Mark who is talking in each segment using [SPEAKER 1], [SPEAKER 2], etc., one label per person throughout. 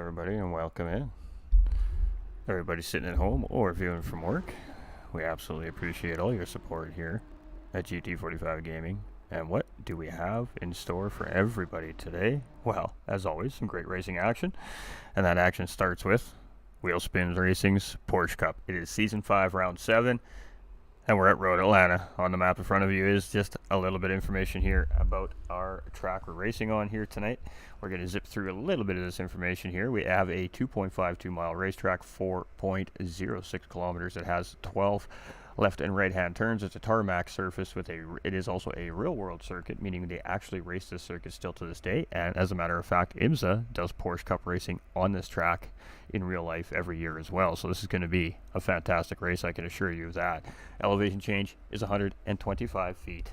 [SPEAKER 1] everybody, and welcome in. Everybody sitting at home or viewing from work, we absolutely appreciate all your support here at GT45 Gaming. And what do we have in store for everybody today? Well, as always, some great racing action. And that action starts with Wheelspin Racing's Porsche Cup. It is Season 5, Round 7. And we're at Road Atlanta. On the map in front of you is just a little bit of information here about our track we're racing on here tonight. We're going to zip through a little bit of this information here. We have a 2.52 mile racetrack, 4.06 kilometers. It has 12 left and right hand turns. It's a tarmac surface it is also a real world circuit, meaning they actually race this circuit still to this day. And as a matter of fact, IMSA does Porsche Cup racing on this track in real life every year as well. So this is going to be a fantastic race, I can assure you of that. Elevation change is 125 feet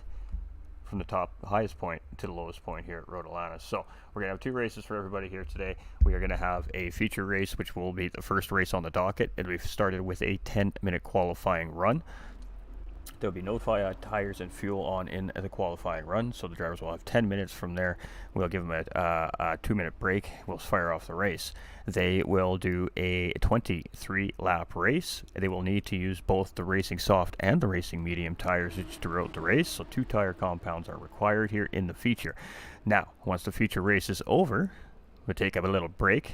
[SPEAKER 1] from the highest point to the lowest point here at Road Atlanta. So we're going to have two races for everybody here today. We are going to have a feature race, which will be the first race on the docket. It'll be started with a 10-minute qualifying run. There'll be no tires and fuel on in the qualifying run, so the drivers will have 10 minutes from there. We'll give them a 2-minute break. We'll fire off the race. They will do a 23-lap race. They will need to use both the racing soft and the racing medium tires throughout the race, so 2 tire compounds are required here in the feature. Now, once the feature race is over, we'll take a little break.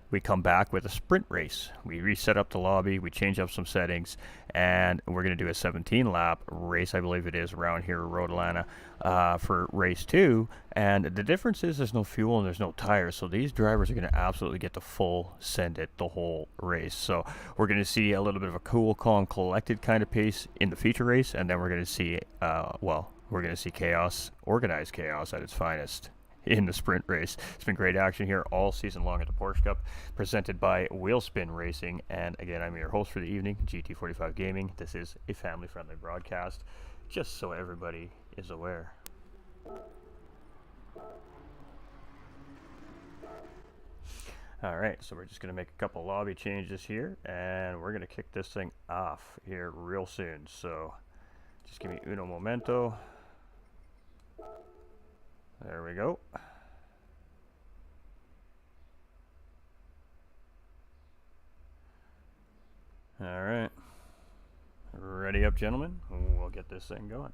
[SPEAKER 1] We come back with a sprint race. We reset up the lobby, we change up some settings, and we're going to do a 17-lap race, I believe it is, around here at Road Atlanta for race 2. And the difference is there's no fuel and there's no tires, so these drivers are going to absolutely get the full send it the whole race. So we're going to see a little bit of a cool, calm, collected kind of pace in the feature race, and then we're going to see, we're going to see chaos, organized chaos at its finest in the sprint race. It's been great action here all season long at the Porsche Cup, presented by Wheelspin Racing. And again, I'm your host for the evening, GT45 Gaming. This is a family-friendly broadcast, just so everybody is aware. Alright, so we're just going to make a couple lobby changes here, and we're going to kick this thing off here real soon. So just give me uno momento. There we go. All right. Ready up, gentlemen? We'll get this thing going.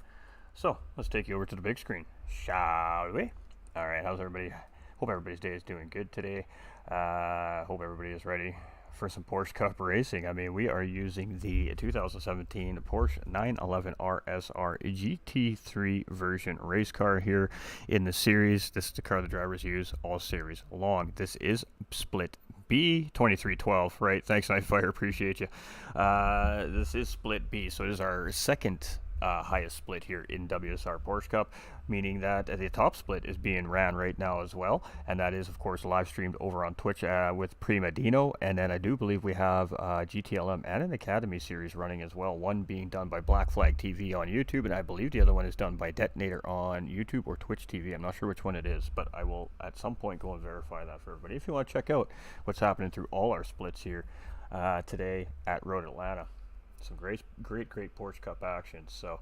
[SPEAKER 1] So, let's take you over to the big screen, shall we? All right, how's everybody? Hope everybody's day is doing good today. Hope everybody is ready for some Porsche Cup racing. I mean, we are using the 2017 Porsche 911 RSR GT3 version race car here in the series. This is the car the drivers use all series long. This is split B 2312, right? Thanks, Nightfire, appreciate you. This is split B, so it is our second highest split here in WSR Porsche Cup, meaning that the top split is being ran right now as well, and that is of course live streamed over on Twitch with Prima Dino, and then I do believe we have GTLM and an Academy series running as well, one being done by Black Flag TV on YouTube, and I believe the other one is done by Detonator on YouTube or Twitch TV. I'm not sure which one it is, but I will at some point go and verify that for everybody if you want to check out what's happening through all our splits here today at Road Atlanta. Some great Porsche Cup action. So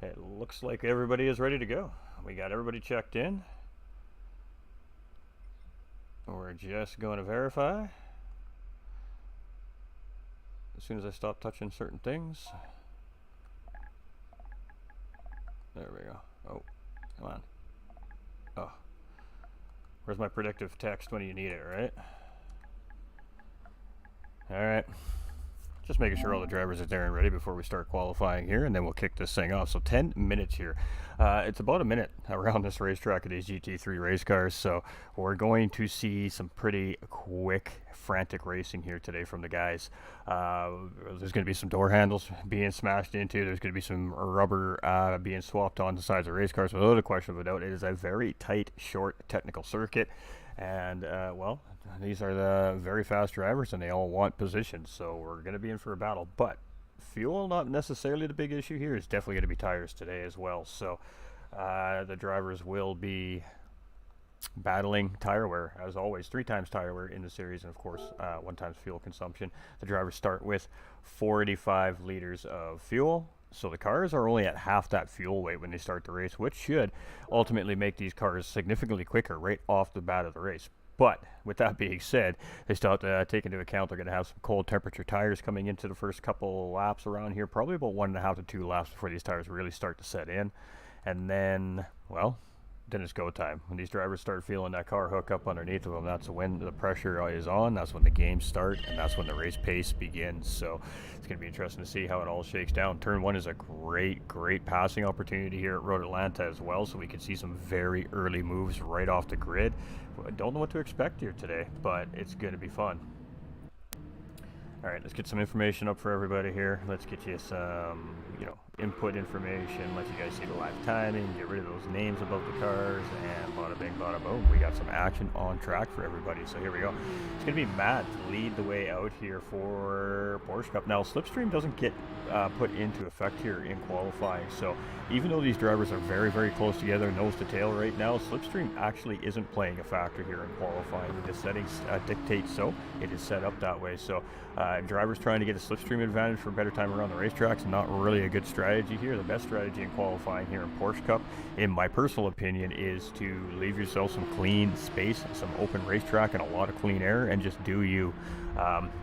[SPEAKER 1] it looks like everybody is ready to go. We got everybody checked in. We're just going to verify. As soon as I stop touching certain things. There we go. Oh, come on. Oh. Where's my predictive text when you need it, right? All right. Just making sure all the drivers are there and ready before we start qualifying here, and then we'll kick this thing off. So 10 minutes here. It's about a minute around this racetrack of these GT3 race cars, so we're going to see some pretty quick, frantic racing here today from the guys. There's going to be some door handles being smashed into. There's going to be some rubber being swapped on the sides of race cars. Without a question of a doubt, it is a very tight, short, technical circuit. And, these are the very fast drivers, and they all want positions, so we're going to be in for a battle. But fuel, not necessarily the big issue here. It's definitely going to be tires today as well. So the drivers will be battling tire wear, as always. 3 times tire wear in the series, and of course 1 times fuel consumption. The drivers start with 45 liters of fuel. So the cars are only at half that fuel weight when they start the race, which should ultimately make these cars significantly quicker right off the bat of the race. But with that being said, they still have to take into account they're going to have some cold temperature tires coming into the first couple laps around here, probably about 1.5 to 2 laps before these tires really start to set in. And then, well, then it's go time. When these drivers start feeling that car hook up underneath of them, that's when the pressure is on, that's when the games start, and that's when the race pace begins. So it's going to be interesting to see how it all shakes down. Turn 1 is a great passing opportunity here at Road Atlanta as well, so we can see some very early moves right off the grid. I don't know what to expect here today, but it's going to be fun. All right, let's get some information up for everybody here. Let's get you some, input information, let you guys see the live timing, get rid of those names above the cars, and bada bing, bada boom. We got some action on track for everybody. So here we go. It's going to be Matt to lead the way out here for Porsche Cup. Now, Slipstream doesn't get put into effect here in qualifying. So even though these drivers are very close together, nose to tail right now, Slipstream actually isn't playing a factor here in qualifying. The settings dictate so. It is set up that way. So drivers trying to get a Slipstream advantage for a better time around the racetracks is not really a good strategy here. The best strategy in qualifying here in Porsche Cup, in my personal opinion, is to leave yourself some clean space, some open racetrack, and a lot of clean air, and just do you.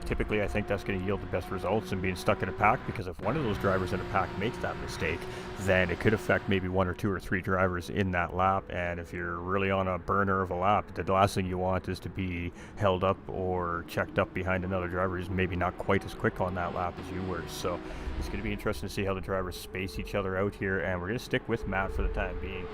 [SPEAKER 1] Typically, I think that's going to yield the best results in being stuck in a pack, because if one of those drivers in a pack makes that mistake, then it could affect maybe 1 or 2 or 3 drivers in that lap. And if you're really on a burner of a lap, the last thing you want is to be held up or checked up behind another driver who's maybe not quite as quick on that lap as you were. So it's going to be interesting to see how the drivers space each other out here, and we're going to stick with Matt for the time being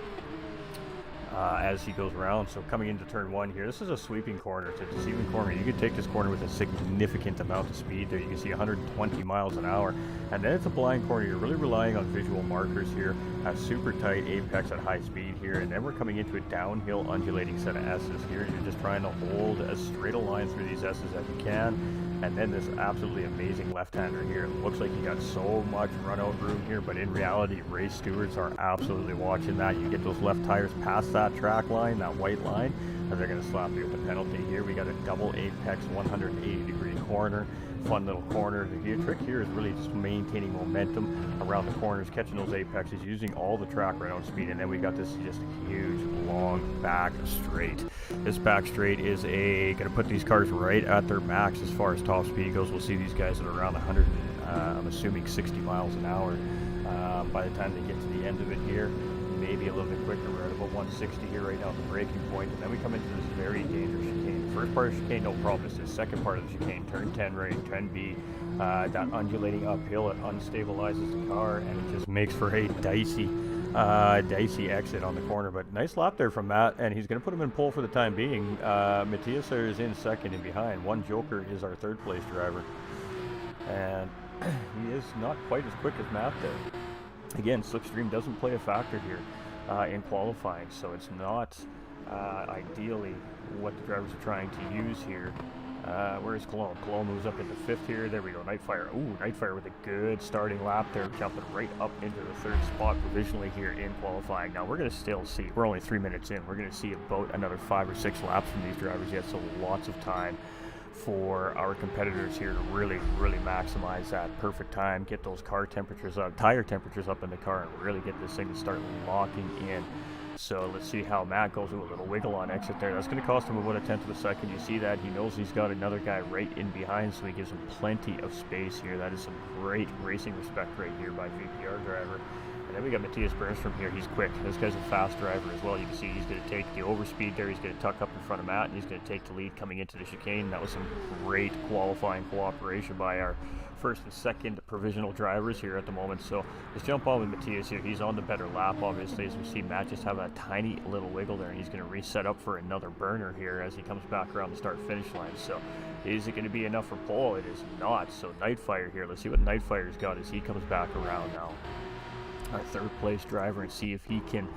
[SPEAKER 1] as he goes around. So coming into turn 1 here, this is a sweeping corner. It's a deceiving corner. You can take this corner with a significant amount of speed there. You can see 120 miles an hour, and then it's a blind corner. You're really relying on visual markers here. A super tight apex at high speed here, and then we're coming into a downhill undulating set of S's here. You're just trying to hold as straight a line through these S's as you can. And then this absolutely amazing left-hander here. It looks like you got so much run-out room here, but in reality, race stewards are absolutely watching that. You get those left tires past that track line, that white line, and they're going to slap you with a penalty here. We got a double apex 180-degree corner. Fun little corner. The trick here is really just maintaining momentum around the corners, catching those apexes, using all the track right on speed, and then we got this just huge long back straight. This back straight is going to put these cars right at their max as far as top speed goes. We'll see these guys at around 100, I'm assuming 60 miles an hour by the time they get to the end of it here. Maybe a little bit quicker. We're at about 160 here right now at the braking point, and then we come into this very dangerous chicane. First part of the chicane, no problem. It's the second part of the chicane, turn 10 right, turn B, that undulating uphill, it unstabilizes the car, and it just makes for a dicey exit on the corner. But nice lap there from Matt, and he's going to put him in pole for the time being. Matthias is in second and behind. One Joker is our third place driver, and he is not quite as quick as Matt there. Again, Slipstream doesn't play a factor here in qualifying, so it's not ideally what the drivers are trying to use here. Where's Cologne? Cologne moves up into 5th here. There we go. Nightfire. Ooh, Nightfire with a good starting lap there, jumping right up into the 3rd spot provisionally here in qualifying. Now, we're going to still see, we're only 3 minutes in, we're going to see about another 5 or 6 laps from these drivers yet, so lots of time for our competitors here to really maximize that perfect time, get those car temperatures up, tire temperatures up in the car, and really get this thing to start locking in. So let's see how Matt goes with a little wiggle on exit there. That's going to cost him about 1/10 of a second. You see that? He knows he's got another guy right in behind, so he gives him plenty of space here. That is some great racing respect right here by VPR driver. And then we got Matthias Bernstrom here. He's quick. This guy's a fast driver as well. You can see he's going to take the overspeed there. He's going to tuck up in front of Matt, and he's going to take the lead coming into the chicane. That was some great qualifying cooperation by our first and second provisional drivers here at the moment. So let's jump on with Matthias here. He's on the better lap, obviously, as we see Matt just have a tiny little wiggle there, and he's going to reset up for another burner here as he comes back around the start-finish line. So is it going to be enough for pole? It is not. So Nightfire here. Let's see what Nightfire's got as he comes back around now. Our third place driver, and see if he can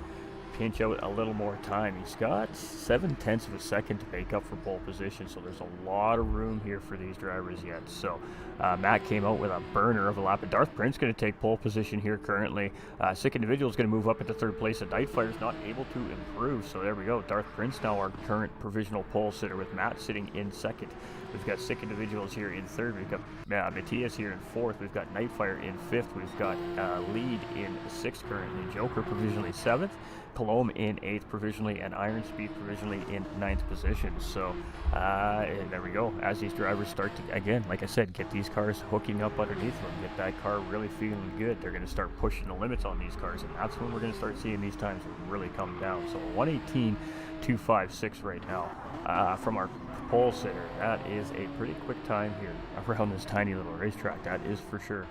[SPEAKER 1] pinch out a little more time. He's got 0.7 of a second to make up for pole position, so there's a lot of room here for these drivers yet. So Matt came out with a burner of a lap, and Darth Prince going to take pole position here currently. Sick Individual is going to move up into 3rd place, and Nightfire is not able to improve. So there we go. Darth Prince now our current provisional pole sitter, with Matt sitting in 2nd. We've got Sick Individuals here in 3rd. We've got Matthias here in 4th. We've got Nightfire in 5th. We've got Lead in 6th currently. Joker provisionally 7th. Cologne in 8th provisionally, and Iron Speed provisionally in 9th position. So there we go. As these drivers start to, again, like I said, get these cars hooking up underneath them, get that car really feeling good, they're going to start pushing the limits on these cars, and that's when we're going to start seeing these times really come down. So 1:18.256 right now from our pole sitter. That is a pretty quick time here around this tiny little racetrack, that is for sure.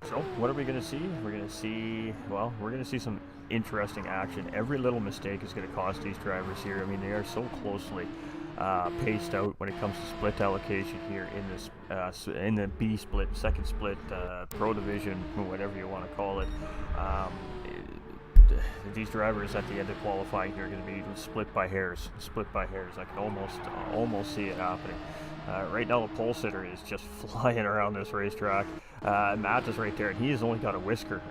[SPEAKER 1] So what are we going to see? We're going to see, well, we're going to see some interesting action. Every little mistake is going to cost these drivers here. I mean, they are so closely paced out when it comes to split allocation here in this in the B split, second split, pro division, whatever you want to call it. These drivers at the end of qualifying here are going to be split by hairs. I can almost see it happening. Right now the pole sitter is just flying around this racetrack. Matt is right there, and he has only got a whisker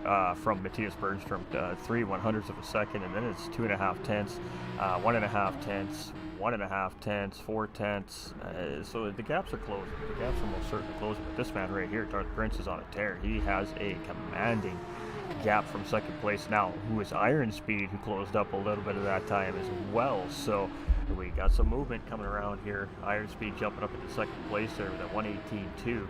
[SPEAKER 1] from Matthias Bergstrom, 3/100ths of a second, and then it's 2.5 tenths, 1.5 tenths, 1.5 tenths, 4 tenths. So the gaps are closing. The gaps are most certainly closing. But this man right here, Darth Prince, is on a tear. He has a commanding gap from second place now, who is Iron Speed, who closed up a little bit of that time as well. So we got some movement coming around here. Iron Speed jumping up into second place there with a 1:18.2.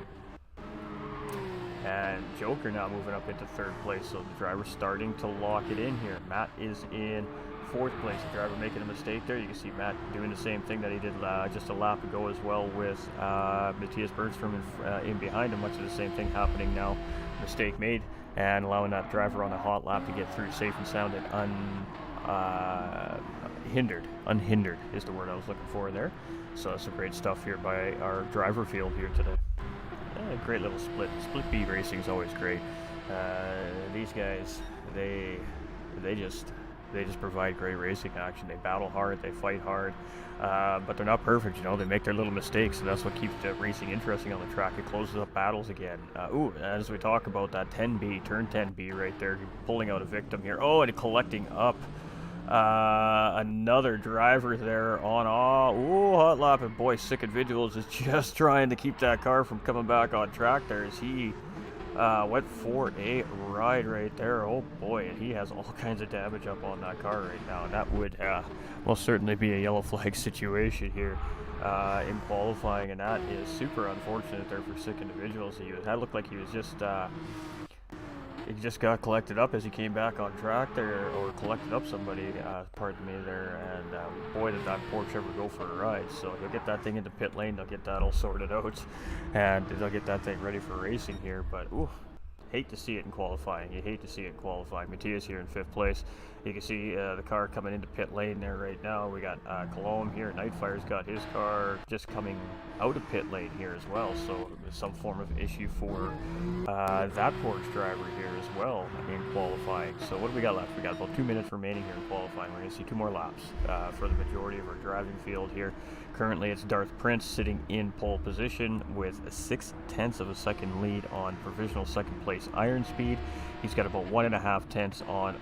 [SPEAKER 1] And Joker now moving up into third place, so the driver's starting to lock it in here. Matt is in fourth place. The driver making a mistake there. You can see Matt doing the same thing that he did just a lap ago as well with Matthias Bergstrom in behind him. Much of the same thing happening now. Mistake made, and allowing that driver on a hot lap to get through safe and sound and unhindered is the word I was looking for there. So some great stuff here by our driver field here today. Great little split B racing is always great. These guys, they just provide great racing action. They battle hard, they fight hard, but they're not perfect. You know, they make their little mistakes, and that's what keeps the racing interesting on the track. It closes up battles again. As we talk about that 10B, turn 10B right there, pulling out a victim here. Oh, and collecting up another driver there on hot lap, and boy, Sick Individuals is just trying to keep that car from coming back on track there as he went for a ride right there. Oh boy, and he has all kinds of damage up on that car right now, and that would most certainly be a yellow flag situation here in qualifying, and that is super unfortunate there for Sick Individuals. That looked like he was he just got collected up as he came back on track there, or collected up somebody, pardon me there, and boy did that Porsche ever go for a ride. So he'll get that thing into pit lane, they'll get that all sorted out, and they'll get that thing ready for racing here. But hate to see it in qualifying. You hate to see it in qualifying. Matthias here in 5th place. You can see the car coming into pit lane there right now. We got Cologne here. Nightfire's got his car just coming out of pit lane here as well. So some form of issue for that Porsche driver here as well in qualifying. So what do we got left? We got about 2 minutes remaining here in qualifying. We're going to see 2 more laps for the majority of our driving field here. Currently it's Darth Prince sitting in pole position with a 6/10 of a second lead on provisional second place Iron Speed. He's got about 1.5 tenths on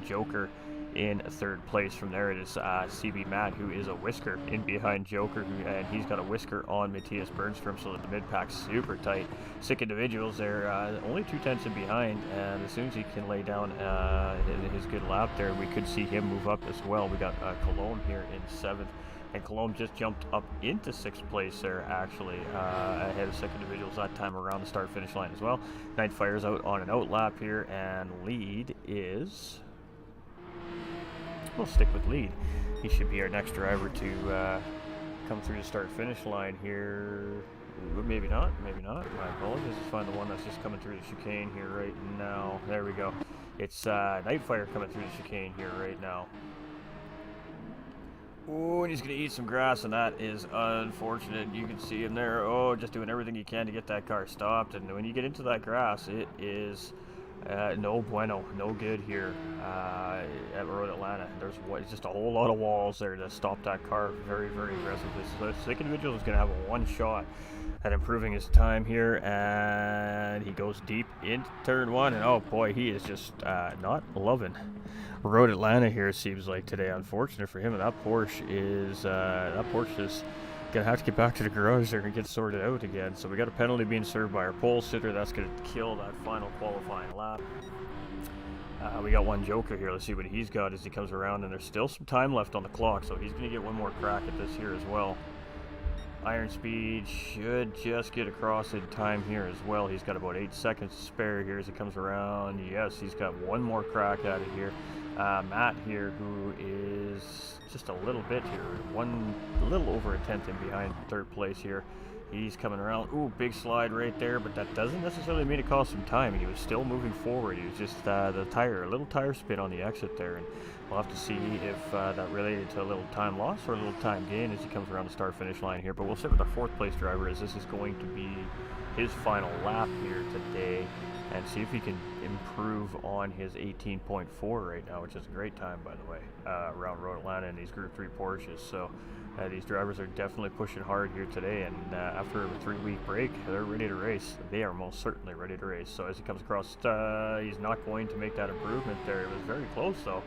[SPEAKER 1] Joker in 3rd place. From there it is CB Matt, who is a whisker in behind Joker, and he's got a whisker on Matthias Bergstrom, so that the mid-pack's super tight. Sick Individuals there, only 2 tenths in behind, and as soon as he can lay down his good lap there, we could see him move up as well. We got Cologne here in 7th. And Cologne just jumped up into 6th place there, actually, ahead of Sick Individuals that time around the start-finish line as well. Nightfire's out on an out lap here, and lead is... We'll stick with lead. He should be our next driver to come through the start-finish line here. Maybe not. My apologies. Let's find the one that's just coming through the chicane here right now. There we go. It's Nightfire coming through the chicane here right now. Oh, and he's going to eat some grass, and that is unfortunate. You can see him there, just doing everything he can to get that car stopped. And when you get into that grass, it is no bueno, no good here at Road Atlanta. There's just a whole lot of walls there to stop that car very, very aggressively. So the Sick Individual is going to have a one shot at improving his time here, and he goes deep into turn 1, and oh boy, he is just not loving Road Atlanta here, it seems like today. Unfortunate for him, and that Porsche is gonna have to get back to the garage there and get sorted out again. So we got a penalty being served by our pole sitter. That's gonna kill that final qualifying lap. We got one Joker here. Let's see what he's got as he comes around, and there's still some time left on the clock, so he's going to get one more crack at this here as well. Iron Speed should just get across in time here as well. He's got about 8 seconds to spare here as he comes around. Yes, he's got one more crack at it here. Matt here, who is just a little bit here, a little over a tenth in behind third place here. He's coming around. Ooh, big slide right there, but that doesn't necessarily mean it cost him time. He was still moving forward. He was just a little tire spin on the exit there, and we'll have to see if that related to a little time loss or a little time gain as he comes around the start-finish line here. But we'll sit with our fourth place driver as this is going to be his final lap here today, and see if he can improve on his 18.4 right now, which is a great time, by the way, around Road Atlanta in these Group 3 Porsches. So these drivers are definitely pushing hard here today, and after a 3-week break, they're ready to race. They are most certainly ready to race. So as he comes across, he's not going to make that improvement there. It was very close, though,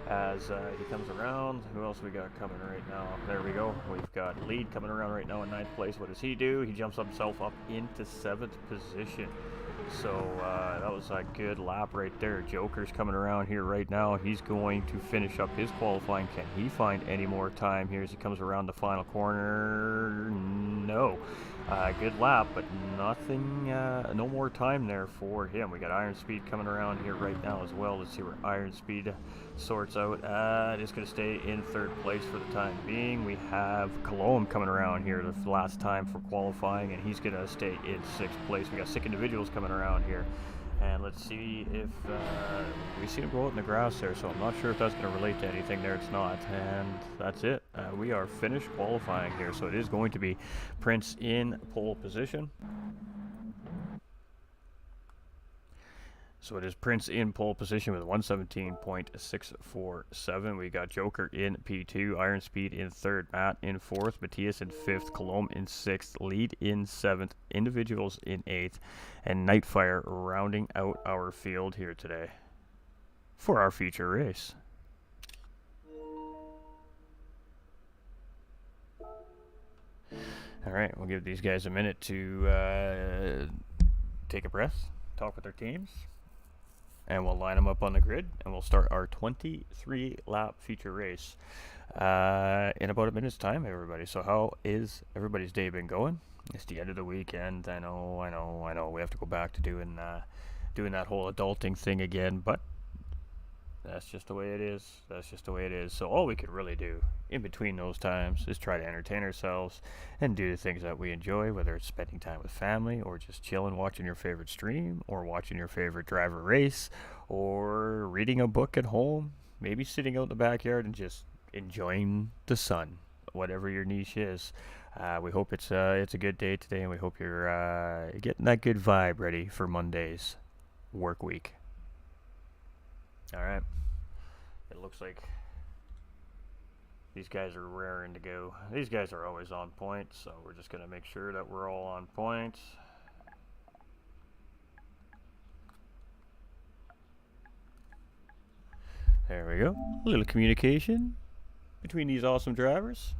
[SPEAKER 1] as he comes around. Who else we got coming right now? There we go. We've got Lead coming around right now in 9th place. What does he do? He jumps himself up into 7th position. So that was a good lap right there. Joker's coming around here right now. He's going to finish up his qualifying. Can he find any more time here as he comes around the final corner? No. Good lap, but nothing, no more time there for him. We got Iron Speed coming around here right now as well. Let's see where Iron Speed sorts out. Just going to stay in 3rd place for the time being. We have Cologne coming around here the last time for qualifying, and he's going to stay in 6th place. We got Sick Individuals coming around here. And let's see if we see him go out in the grass there, so I'm not sure if that's going to relate to anything there. It's not. And that's it. We are finished qualifying here, so it is going to be Prince in pole position. So it is Prince in pole position with 117.647. We got Joker in P2, Iron Speed in 3rd, Matt in 4th, Matthias in 5th, Colomb in 6th, Lead in 7th, Individuals in 8th, and Nightfire rounding out our field here today for our feature race. All right, we'll give these guys a minute to take a breath, talk with their teams, and we'll line them up on the grid, and we'll start our 23-lap feature race in about a minute's time, everybody. So how is everybody's day been going? It's the end of the weekend. I know. We have to go back to doing that whole adulting thing again, but that's just the way it is. So all we could really do in between those times is try to entertain ourselves and do the things that we enjoy, whether it's spending time with family or just chilling, watching your favorite stream or watching your favorite driver race or reading a book at home, maybe sitting out in the backyard and just enjoying the sun, whatever your niche is. We hope it's a good day today, and we hope you're getting that good vibe ready for Monday's work week. All right. It looks like these guys are raring to go. These guys are always on point, so we're just going to make sure that we're all on point. There we go. A little communication between these awesome drivers.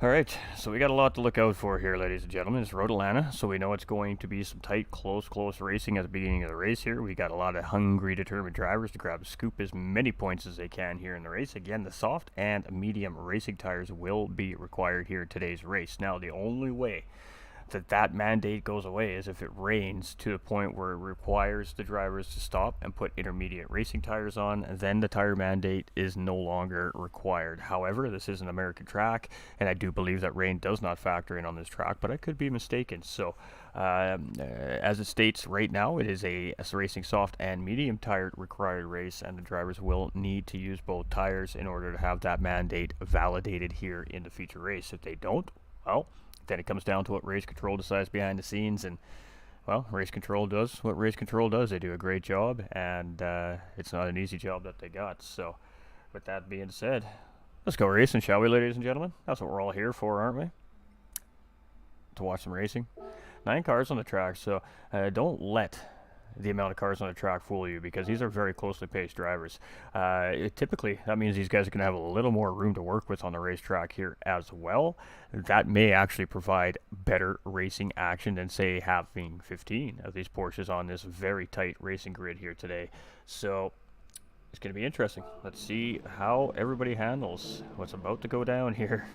[SPEAKER 1] All right, so we got a lot to look out for here, ladies and gentlemen. It's Road Atlanta, so we know it's going to be some tight, close racing at the beginning of the race here. We got a lot of hungry, determined drivers to grab, scoop as many points as they can here in the race. Again, the soft and medium racing tires will be required here in today's race. Now, the only way that mandate goes away is if it rains to the point where it requires the drivers to stop and put intermediate racing tires on, then the tire mandate is no longer required. However, this is an American track, and I do believe that rain does not factor in on this track, but I could be mistaken. So as it states right now, it is a racing soft and medium tire required race, and the drivers will need to use both tires in order to have that mandate validated here in the feature race. If they don't, well, then it comes down to what race control decides behind the scenes, and well, race control does what race control does. They do a great job, and it's not an easy job that they got. So with that being said, let's go racing, shall we, ladies and gentlemen? That's what we're all here for, aren't we? To watch some racing. 9 cars on the track, so don't let the amount of cars on the track fool you, because these are very closely paced drivers. Typically, that means these guys are going to have a little more room to work with on the racetrack here as well. That may actually provide better racing action than, say, having 15 of these Porsches on this very tight racing grid here today. So it's going to be interesting. Let's see how everybody handles what's about to go down here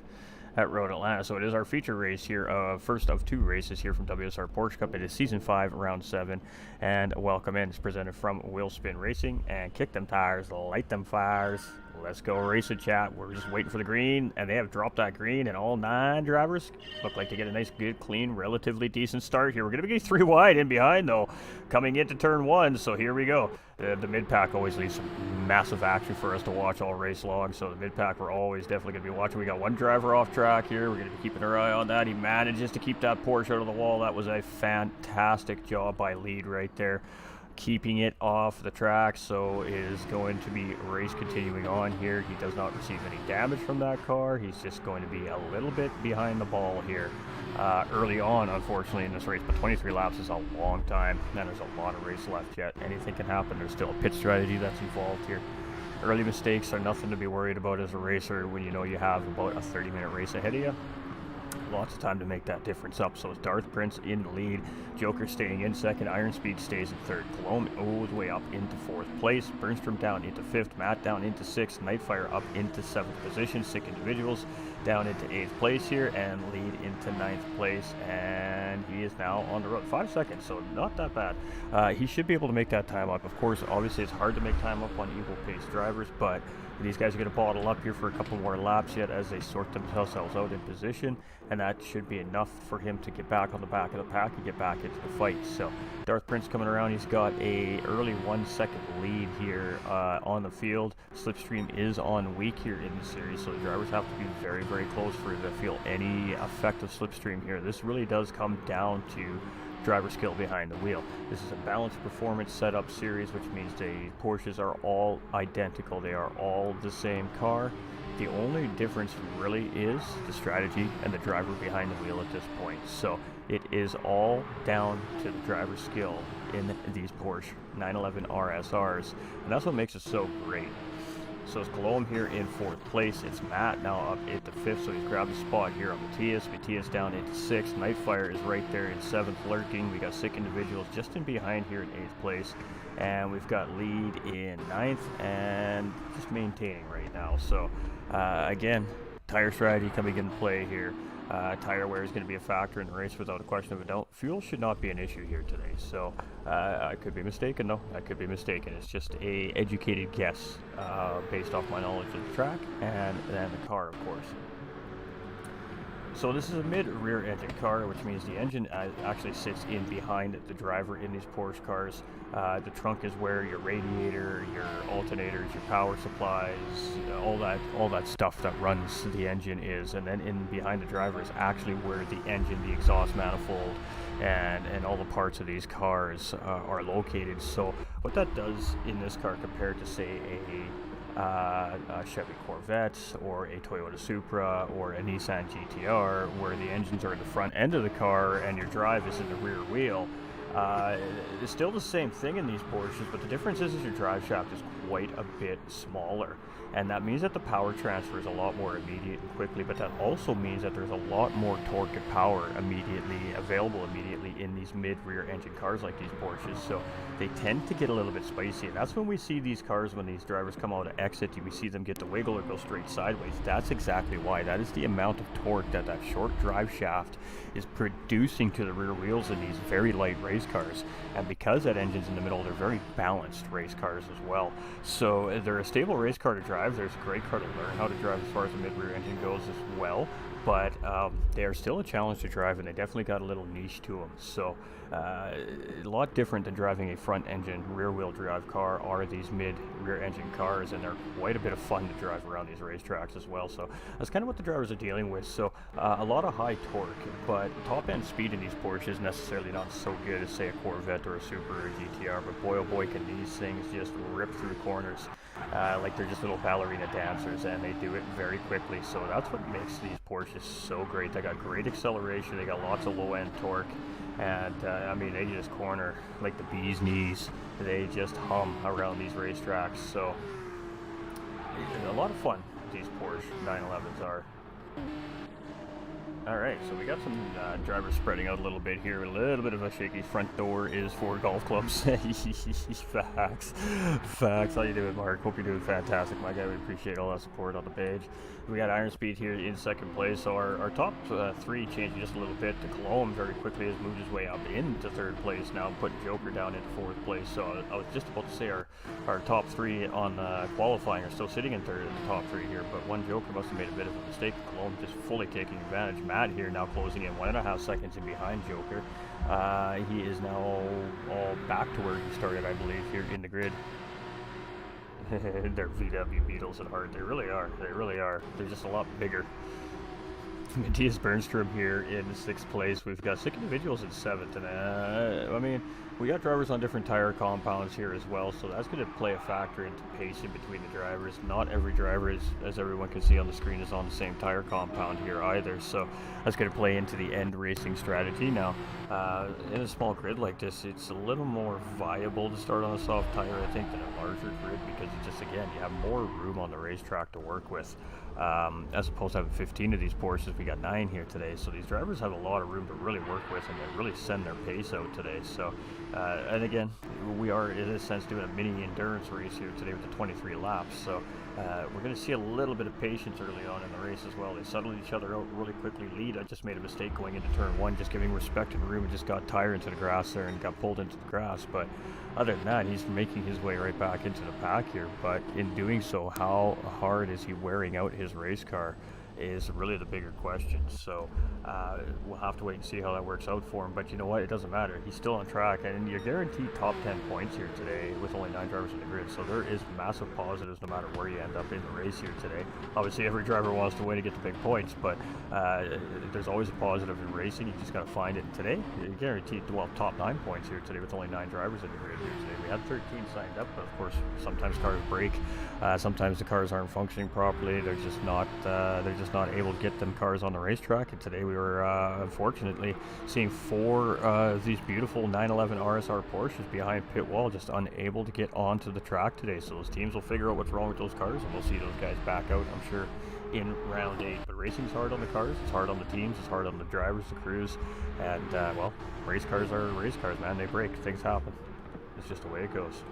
[SPEAKER 1] at Road Atlanta. So it is our feature race here, first of 2 races here from WSR Porsche Cup. It is Season 5, Round 7, and Welcome In is presented from Wheelspin Racing. And kick them tires, light them fires. Let's go race it, chat. We're just waiting for the green, and they have dropped that green, and all 9 drivers look like to get a nice, good, clean, relatively decent start here. We're going to be 3 wide in behind, though, coming into turn 1, so here we go. The mid-pack always leaves some massive action for us to watch all race long, so the mid-pack we're always definitely going to be watching. We got 1 driver off track here. We're going to be keeping our eye on that. He manages to keep that Porsche out of the wall. That was a fantastic job by Lead right there, keeping it off the track. So it is going to be race continuing on here. He does not receive any damage from that car. He's just going to be a little bit behind the ball here early on, unfortunately, in this race. But 23 laps is a long time, and there's a lot of race left yet. Anything can happen. There's still a pit strategy that's involved here. Early mistakes are nothing to be worried about as a racer when you know you have about a 30-minute race ahead of you. Lots of time to make that difference up. So it's Darth Prince in the lead, Joker staying in second, Iron Speed stays in third, Cologne goes way up into 4th place, Burnstrom down into 5th, Matt down into 6th, Nightfire up into 7th position, Sick Individuals down into 8th place here, and Lead into 9th place, and he is now on the road. 5 seconds, so not that bad. He should be able to make that time up. Of course, obviously it's hard to make time up on equal pace drivers, but these guys are going to bottle up here for a couple more laps yet as they sort themselves out in position, and that should be enough for him to get back on the back of the pack and get back into the fight. So Darth Prince coming around. He's got a early 1-second lead here on the field. Slipstream is on weak here in the series, so the drivers have to be very, very close for to feel any effect of slipstream here. This really does come down to driver skill behind the wheel. This is a balanced performance setup series, which means the Porsches are all identical. They are all the same car. The only difference really is the strategy and the driver behind the wheel at this point. So it is all down to the driver's skill in these Porsche 911 RSRs, and that's what makes it so great. So it's Cologne here in 4th place. It's Matt now up into 5th, so he's grabbed a spot here on Matthias. Matthias down into 6th. Nightfire is right there in 7th, lurking. We got Sick Individuals just in behind here in 8th place. And we've got Lead in 9th and just maintaining right now. So again, tire strategy coming into play here. Tire wear is going to be a factor in the race without a question of a doubt. Fuel should not be an issue here today, so I could be mistaken though. I could be mistaken. It's just a educated guess based off my knowledge of the track and the car, of course. So this is a mid-rear engine car, which means the engine actually sits in behind the driver in these Porsche cars. The trunk is where your radiator, your alternators, your power supplies, all that stuff that runs the engine is. And then in behind the driver is actually where the engine, the exhaust manifold, and all the parts of these cars are located. So what that does in this car compared to, say, a Chevy Corvette or a Toyota Supra or a Nissan GTR, where the engines are in the front end of the car and your drive is in the rear wheel. It's still the same thing in these Porsches, but the difference is your drive shaft is quite a bit smaller, and that means that the power transfer is a lot more immediate and quickly, but that also means that there's a lot more torque and power available immediately in these mid-rear engine cars like these Porsches. So they tend to get a little bit spicy, and that's when we see these cars, when these drivers come out of exit, we see them get the wiggle or go straight sideways. That's exactly why. That is the amount of torque that short drive shaft is producing to the rear wheels in these very light race cars. And because that engine's in the middle, they're very balanced race cars as well. So they're a stable race car to drive. There's a great car to learn how to drive as far as the mid-rear engine goes as well. But they are still a challenge to drive, and they definitely got a little niche to them. So a lot different than driving a front-engine, rear-wheel drive car are these mid-rear engine cars, and they're quite a bit of fun to drive around these racetracks as well. So that's kind of what the drivers are dealing with. So a lot of high torque, but top-end speed in these Porsches is necessarily not so good as, say, a Corvette or a Supra or a GTR. But boy, oh boy, can these things just rip through corners. like they're just little ballerina dancers, and they do it very quickly. So that's what makes these Porsches so great. They got great acceleration, they got lots of low end torque, and I mean, they just corner like the bee's knees. They just hum around these racetracks. So a lot of fun these Porsche 911s are. Alright, so we got some drivers spreading out a little bit here. A little bit of a shaky front door is for golf clubs. Facts. Facts. How you doing, Mark? Hope you're doing fantastic, my guy. We appreciate all that support on the page. We got Iron Speed here in second place. So our top three changing just a little bit. The Cologne very quickly has moved his way up into third place now, putting Joker down into fourth place. So I was just about to say our top three on qualifying are still sitting in third in the top three here, but one Joker must have made a bit of a mistake. Cologne just fully taking advantage. Matt here now closing in 1.5 seconds in behind Joker. He is now all back to where he started, I believe, here in the grid. They're VW Beetles at heart. They really are. They really are. They're just a lot bigger. Matthias Bernstrom here in 6th place. We've got 6 individuals in 7th, and I mean, we got drivers on different tire compounds here as well, so that's going to play a factor into pacing between the drivers. Not every driver is, as everyone can see on the screen, is on the same tire compound here either, so that's going to play into the end racing strategy. Now, in a small grid like this, it's a little more viable to start on a soft tire, I think, than a larger grid, because it just, again, you have more room on the racetrack to work with. As opposed to having 15 of these Porsches, we got 9 here today, so these drivers have a lot of room to really work with, and they really send their pace out today. So and again, we are in a sense doing a mini endurance race here today with the 23 laps, so we're going to see a little bit of patience early on in the race as well. They settled each other out really quickly. Lead, I just made a mistake going into turn 1, just giving respect and room, and just got tire into the grass there and got pulled into the grass. But other than that, he's making his way right back into the pack here. But in doing so, how hard is he wearing out his race car is really the bigger question. So we'll have to wait and see how that works out for him. But you know what? It doesn't matter. He's still on track, and you're guaranteed top 10 points here today with only 9 drivers in the grid. So there is massive positives no matter where you end up in the race here today. Obviously, every driver wants to win and get the big points, but there's always a positive in racing. You just got to find it. And today, you're guaranteed, well, top 9 points here today with only 9 drivers in the grid here today. We had 13 signed up, but of course, sometimes cars break. Sometimes the cars aren't functioning properly. They're just not not able to get them cars on the racetrack. And today we were unfortunately seeing 4 of these beautiful 911 RSR Porsches behind pit wall, just unable to get onto the track today. So those teams will figure out what's wrong with those cars, and we'll see those guys back out, I'm sure, in round 8. But racing's hard on the cars, it's hard on the teams, it's hard on the drivers, the crews, and well, race cars are race cars, man. They break, things happen. It's just the way it goes.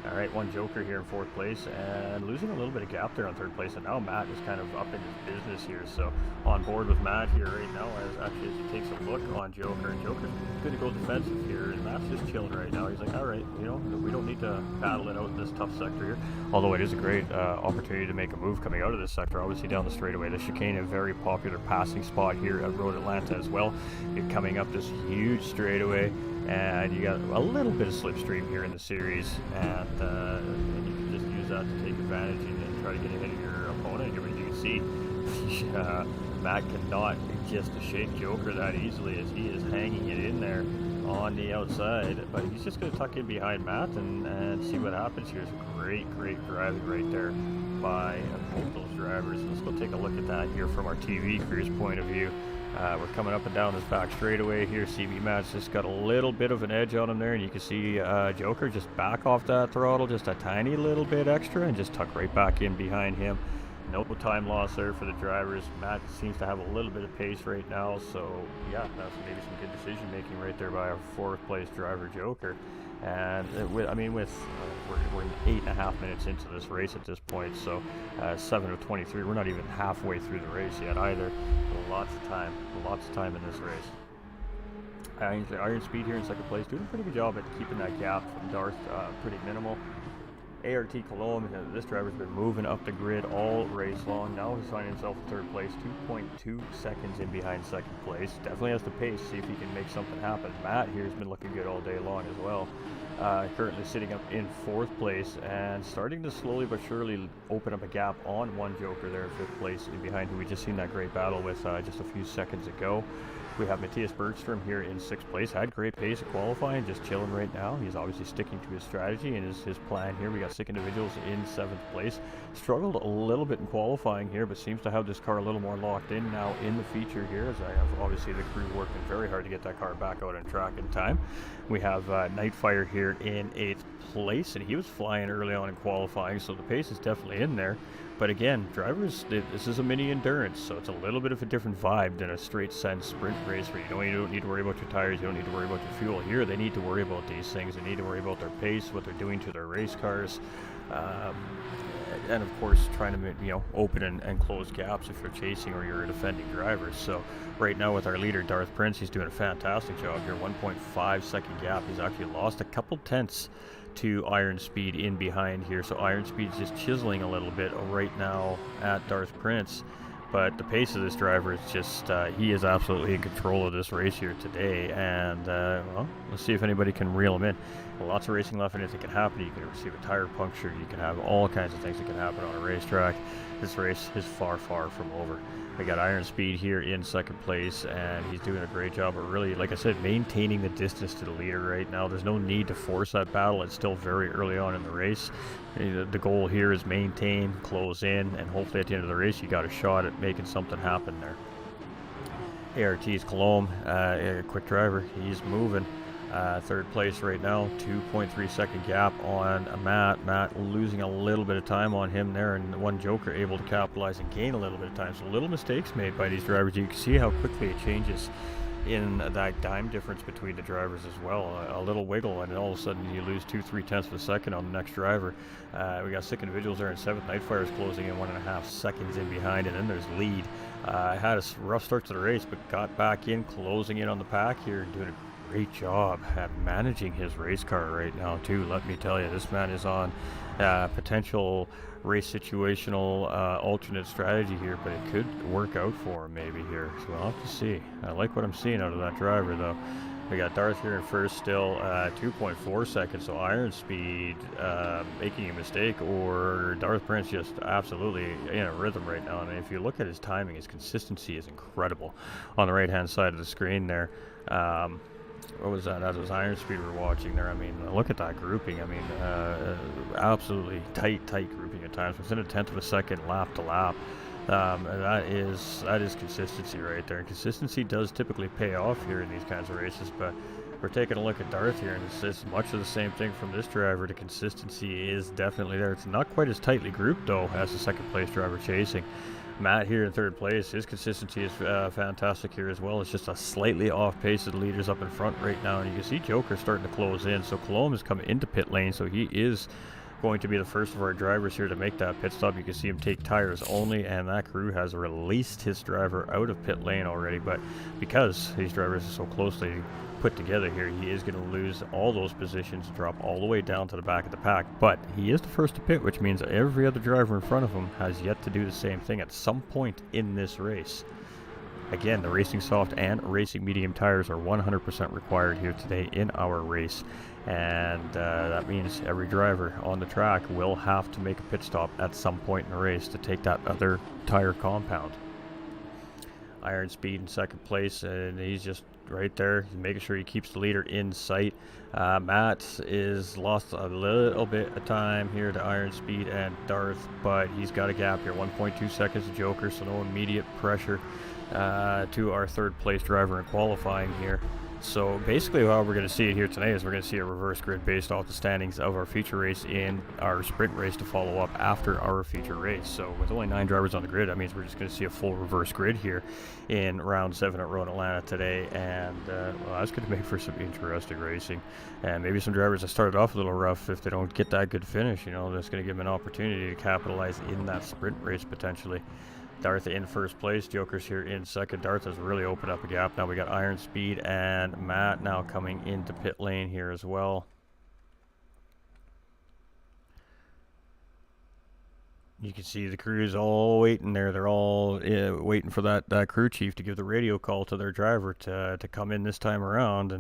[SPEAKER 1] Alright, one Joker here in 4th place, and losing a little bit of gap there on 3rd place, and now Matt is kind of up in his business here, so on board with Matt here right now as he takes a look on Joker, and Joker's going to go defensive here, and Matt's just chilling right now. He's like, alright, you know, we don't need to battle it out in this tough sector here, although it is a great opportunity to make a move coming out of this sector, obviously down the straightaway. The chicane, a very popular passing spot here at Road Atlanta as well. You're coming up this huge straightaway, and you got a little bit of slipstream here in the series, and you can just use that to take advantage and try to get ahead of your opponent. As you can see, Matt cannot just shake Joker that easily, as he is hanging it in there on the outside, but he's just going to tuck in behind Matt and see what happens here. It's great driving right there by both those drivers. Let's go take a look at that here from our TV crew's point of view. We're coming up and down this back straightaway here. CB Matt's just got a little bit of an edge on him there, and you can see Joker just back off that throttle just a tiny little bit extra and just tuck right back in behind him. No time loss there for the drivers. Matt seems to have a little bit of pace right now, so yeah, that's maybe some good decision making right there by our 4th place driver Joker. And we're 8.5 minutes into this race at this point, so 7 of 23. We're not even halfway through the race yet either. Lots of time in this race. Iron Speed here in 2nd place, doing a pretty good job at keeping that gap from Darth pretty minimal. ART Cologne, this driver's been moving up the grid all race long. Now he's finding himself in 3rd place, 2.2 seconds in behind 2nd place. Definitely has the pace, see if he can make something happen. Matt here has been looking good all day long as well. Currently sitting up in 4th place and starting to slowly but surely open up a gap on one Joker there in 5th place in behind, who we just seen that great battle with just a few seconds ago. We have Matthias Bergstrom here in 6th place. Had great pace at qualifying, just chilling right now. He's obviously sticking to his strategy and his plan here. We got got Sick Individuals in 7th place. Struggled a little bit in qualifying here, but seems to have this car a little more locked in now in the feature here, as I have obviously the crew working very hard to get that car back out on track in time. We have Nightfire here in 8th place, and he was flying early on in qualifying, so the pace is definitely in there. But again, drivers, this is a mini endurance, so it's a little bit of a different vibe than a straight sense sprint race where you don't need to worry about your tires, you don't need to worry about your fuel. Here, they need to worry about these things. They need to worry about their pace, what they're doing to their race cars, and of course, trying to open and close gaps if you're chasing or you're a defending driver. So right now with our leader, Darth Prince, he's doing a fantastic job here. 1.5 second gap. He's actually lost a couple tenths to Iron Speed in behind here, so Iron Speed's just chiseling a little bit right now at Darth Prince, but the pace of this driver is just he is absolutely in control of this race here today, and well, let's see if anybody can reel him in. Lots of racing left in it that can happen. You can receive a tire puncture, you can have all kinds of things that can happen on a racetrack. This race is far from over. We got Iron Speed here in 2nd place, and he's doing a great job of really, like I said, maintaining the distance to the leader right now. There's no need to force that battle. It's still very early on in the race. The goal here is maintain, close in, and hopefully at the end of the race you got a shot at making something happen there. ART's Colombe, a quick driver. He's moving. 3rd place right now, 2.3 second gap on Matt. Matt losing a little bit of time on him there, and one Joker able to capitalize and gain a little bit of time. So little mistakes made by these drivers. You can see how quickly it changes in that time difference between the drivers as well. A little wiggle and all of a sudden you lose 2-3 tenths of a second on the next driver. We got Sick Individuals there in 7th. Nightfire is closing in 1.5 seconds in behind, and then there's Lead. Had a rough start to the race, but got back in, closing in on the pack here, doing a great job at managing his race car right now too. Let me tell you, this man is on potential race situational alternate strategy here, but it could work out for him maybe here, so we'll have to see. I like what I'm seeing out of that driver though. We got Darth here in first still, 2.4 seconds, so Iron Speed making a mistake, or Darth Prince just absolutely in a rhythm right now. And if you look at his timing, his consistency is incredible. On the right hand side of the screen there, what was that? That was Iron Speed we're watching there. I mean, look at that grouping. I mean, absolutely tight grouping at times. Within a tenth of a second, lap to lap. And that is consistency right there. And consistency does typically pay off here in these kinds of races, but we're taking a look at Darth here, and it's much of the same thing from this driver. The consistency is definitely there. It's not quite as tightly grouped, though, as the 2nd place driver chasing. Matt here in 3rd place, his consistency is fantastic here as well. It's just a slightly off pace of the leaders up in front right now, and you can see Joker starting to close in. So Colombe is coming into pit lane, so he is going to be the first of our drivers here to make that pit stop. You can see him take tires only, and that crew has released his driver out of pit lane already, but because these drivers are so closely put together here, he is going to lose all those positions and drop all the way down to the back of the pack. But he is the first to pit, which means every other driver in front of him has yet to do the same thing at some point in this race. Again, the Racing Soft and Racing Medium tires are 100% required here today in our race, and that means every driver on the track will have to make a pit stop at some point in the race to take that other tire compound. Iron Speed in 2nd place, and he's just right there. He's making sure he keeps the leader in sight. Matt is lost a little bit of time here to Iron Speed and Darth, but he's got a gap here, 1.2 seconds to Joker, so no immediate pressure to our 3rd place driver in qualifying here. So basically how we're going to see it here tonight is we're going to see a reverse grid based off the standings of our feature race in our sprint race to follow up after our feature race. So with only 9 drivers on the grid, that means we're just going to see a full reverse grid here in round 7 at Road Atlanta today, and well, that's going to make for some interesting racing, and maybe some drivers that started off a little rough, if they don't get that good finish, you know, that's going to give them an opportunity to capitalize in that sprint race potentially. Darth in 1st place, Joker's here in 2nd. Darth has really opened up a gap. Now we got Iron Speed and Matt now coming into pit lane here as well. You can see the crew's all waiting there. They're all waiting for that crew chief to give the radio call to their driver to come in this time around.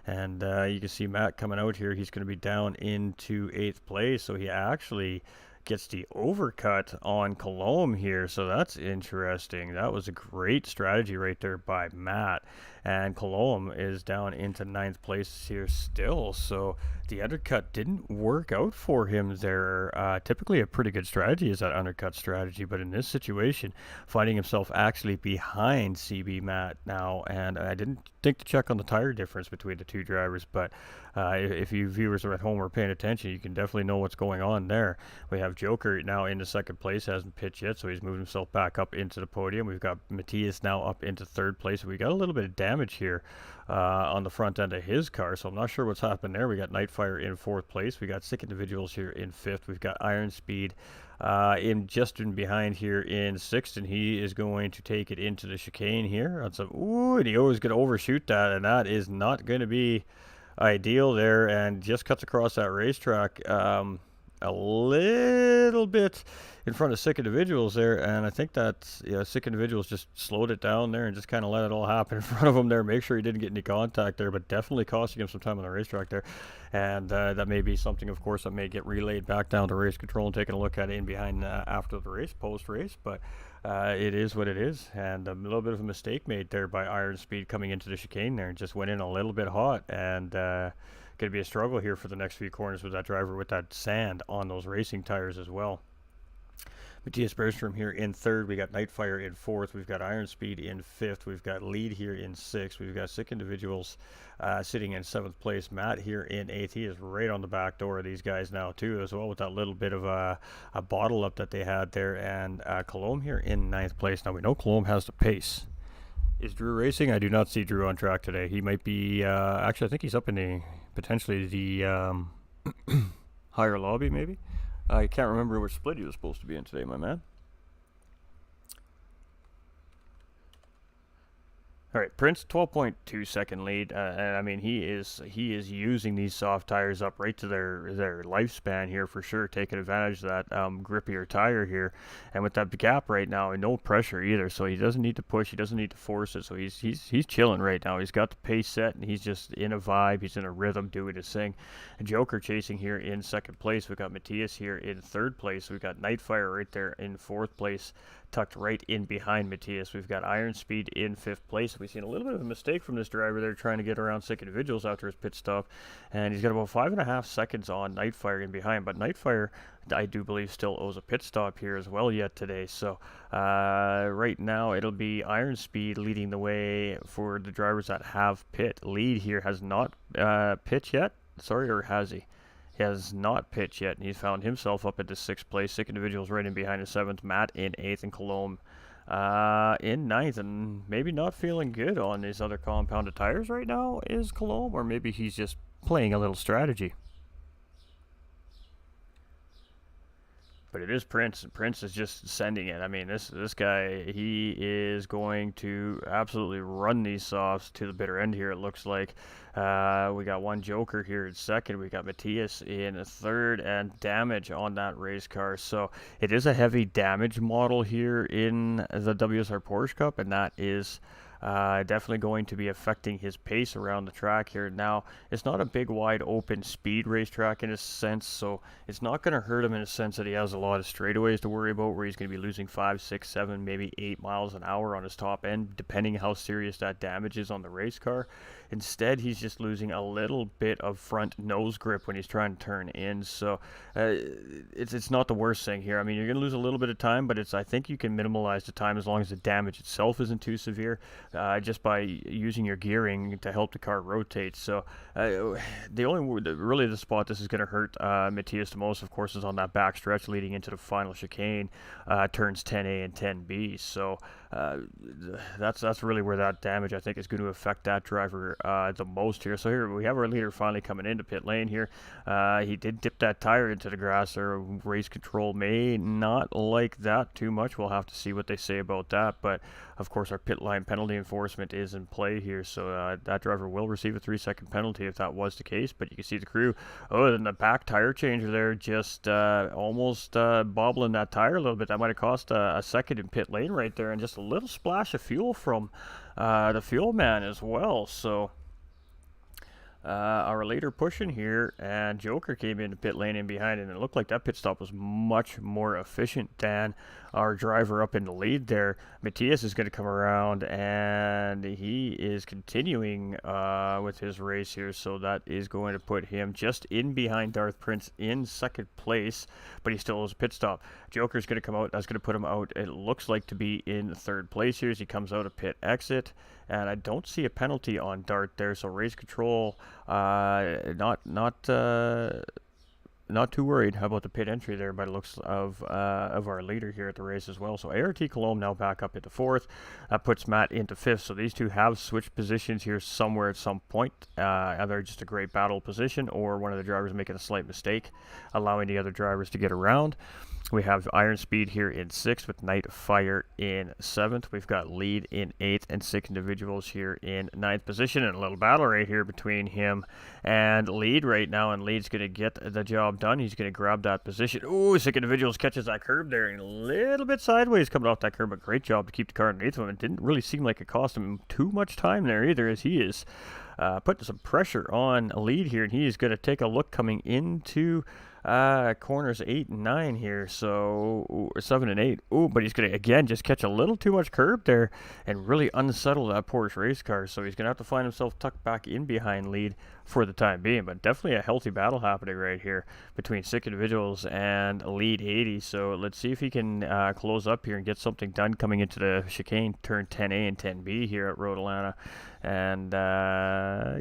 [SPEAKER 1] And you can see Matt coming out here. He's going to be down into 8th place, so he actually gets the overcut on Colombe here, so that's interesting. That was a great strategy right there by Matt, and Colomb is down into 9th place here still. So the undercut didn't work out for him there. Typically a pretty good strategy is that undercut strategy, but in this situation, finding himself actually behind CB Matt now, and I didn't think to check on the tire difference between the two drivers, but if you viewers are at home or paying attention, you can definitely know what's going on there. We have Joker now into 2nd place, hasn't pitched yet, so he's moved himself back up into the podium. We've got Matthias now up into 3rd place. We got a little bit of damage here on the front end of his car, so I'm not sure what's happened there. We got Nightfire in 4th place. We got Sick Individuals here in 5th. We've got Iron Speed in behind here in 6th, and he is going to take it into the chicane here. And he always going to overshoot that, and that is not going to be ideal there, and just cuts across that racetrack a little bit in front of Sick Individuals there, and I think that Sick Individuals just slowed it down there and just kind of let it all happen in front of him there, make sure he didn't get any contact there, but definitely costing him some time on the racetrack there. And that may be something, of course, that may get relayed back down to race control and taking a look at it in behind after the race, post-race, but it is what it is, and a little bit of a mistake made there by Iron Speed coming into the chicane there and just went in a little bit hot, and going to be a struggle here for the next few corners with that driver with that sand on those racing tires as well. Matthias Bergstrom here in 3rd. We got Nightfire in 4th. We've got Iron Speed in 5th. We've got Lead here in 6th. We've got Sick Individuals sitting in 7th place. Matt here in 8th. He is right on the back door of these guys now too, as well, with that little bit of a bottle up that they had there. And Colomb here in 9th place. Now we know Colomb has the pace. Is Drew racing? I do not see Drew on track today. He might be, actually I think he's up in potentially the higher lobby maybe. I can't remember which split he was supposed to be in today, my man. All right, Prince, 12.2 second lead, and I mean he is using these soft tires up right to their lifespan here for sure, taking advantage of that grippier tire here, and with that gap right now, and no pressure either, so he doesn't need to push, he doesn't need to force it, so he's chilling right now. He's got the pace set, and he's just in a vibe, he's in a rhythm, doing his thing. And Joker chasing here in 2nd place. We've got Matthias here in 3rd place. We've got Nightfire right there in 4th place, tucked right in behind Matthias. We've got Iron Speed in 5th place. We've seen a little bit of a mistake from this driver there trying to get around Sick Individuals after his pit stop, and he's got about 5.5 seconds on Nightfire in behind, but Nightfire, I do believe, still owes a pit stop here as well yet today. So right now it'll be Iron Speed leading the way for the drivers that have pit. Lead here has not pitched yet. Sorry, or has he? He has not pitched yet, and he's found himself up into 6th place. Sick Individuals right in behind in 7th. Matt in 8th, and Colomb in 9th, and maybe not feeling good on these other compounded tires right now is Colomb, or maybe he's just playing a little strategy. But it is Prince, and Prince is just sending it. I mean, this guy, he is going to absolutely run these softs to the bitter end here, it looks like. We got one Joker here in 2nd. We got Matthias in 3rd, and damage on that race car. So it is a heavy damage model here in the WSR Porsche Cup, and that is definitely going to be affecting his pace around the track here. Now, it's not a big, wide open speed racetrack in a sense, so it's not going to hurt him in a sense that he has a lot of straightaways to worry about where he's going to be losing 5, 6, 7, maybe 8 miles an hour on his top end, depending how serious that damage is on the race car. Instead, he's just losing a little bit of front nose grip when he's trying to turn in, so it's not the worst thing here. I mean, you're going to lose a little bit of time, but I think you can minimize the time as long as the damage itself isn't too severe. Just by using your gearing to help the car rotate. So really the spot this is going to hurt Matthias the most, of course, is on that back stretch leading into the final chicane, turns 10A and 10B. So that's really where that damage, I think, is going to affect that driver the most here. So here we have our leader finally coming into pit lane here. He did dip that tire into the grass there. Race control may not like that too much. We'll have to see what they say about that. But of course, our pit line penalty enforcement is in play here, so that driver will receive a 3-second penalty if that was the case. But you can see the crew, and the back tire changer there, just almost bobbling that tire a little bit. That might have cost a second in pit lane right there, and just a little splash of fuel from the fuel man as well. So Our leader pushing here, and Joker came into pit lane in behind, and it looked like that pit stop was much more efficient than our driver up in the lead there. Matthias is going to come around, and he is continuing with his race here, so that is going to put him just in behind Darth Prince in second place, but he still has a pit stop. Joker's going to come out. That's going to put him out, it looks like, to be in third place here as he comes out of pit exit. And I don't see a penalty on Dart there, so race control, not too worried about the pit entry there by the looks of our leader here at the race as well. So ART Cologne now back up into fourth. That puts Matt into fifth. So these two have switched positions here somewhere at some point. Either just a great battle position or one of the drivers making a slight mistake, allowing the other drivers to get around. We have Iron Speed here in 6th with Night Fire in 7th. We've got Lead in 8th and 6 individuals here in 9th position. And a little battle right here between him and Lead right now. And Lead's going to get the job done. He's going to grab that position. Ooh, 6 individuals catches that curb there. And a little bit sideways coming off that curb. But great job to keep the car underneath him. It didn't really seem like it cost him too much time there either, as he is putting some pressure on Lead here. And he is going to take a look coming into corners 8 and 9 here, so 7 and 8. Ooh, but he's going to again just catch a little too much curb there and really unsettle that Porsche race car. So he's going to have to find himself tucked back in behind Lead for the time being. But definitely a healthy battle happening right here between 6 individuals and Lead 80. So let's see if he can close up here and get something done coming into the chicane, turn 10A and 10B here at Road Atlanta. And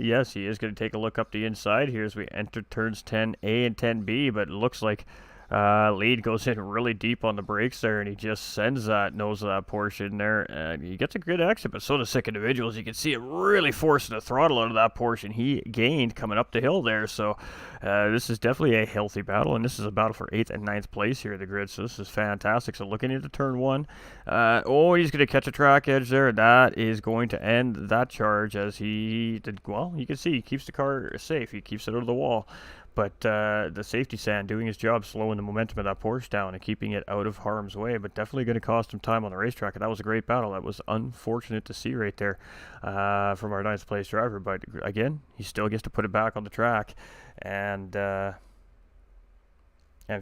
[SPEAKER 1] yes, he is going to take a look up the inside here as we enter turns 10A and 10B, but it looks like Lead goes in really deep on the brakes there, and he just sends that nose of that Porsche in there, and he gets a good exit, but so does 6 individuals. You can see it really forcing the throttle out of that Porsche, and he gained coming up the hill there, so this is definitely a healthy battle, and this is a battle for 8th and 9th place here in the grid, so this is fantastic. So looking into turn 1, oh, he's going to catch a track edge there. That is going to end that charge as he did, well, you can see he keeps the car safe. He keeps it out of the wall. But the safety sand doing his job, slowing the momentum of that Porsche down and keeping it out of harm's way, but definitely going to cost him time on the racetrack. And that was a great battle. That was unfortunate to see right there from our 9th place driver. But again, he still gets to put it back on the track and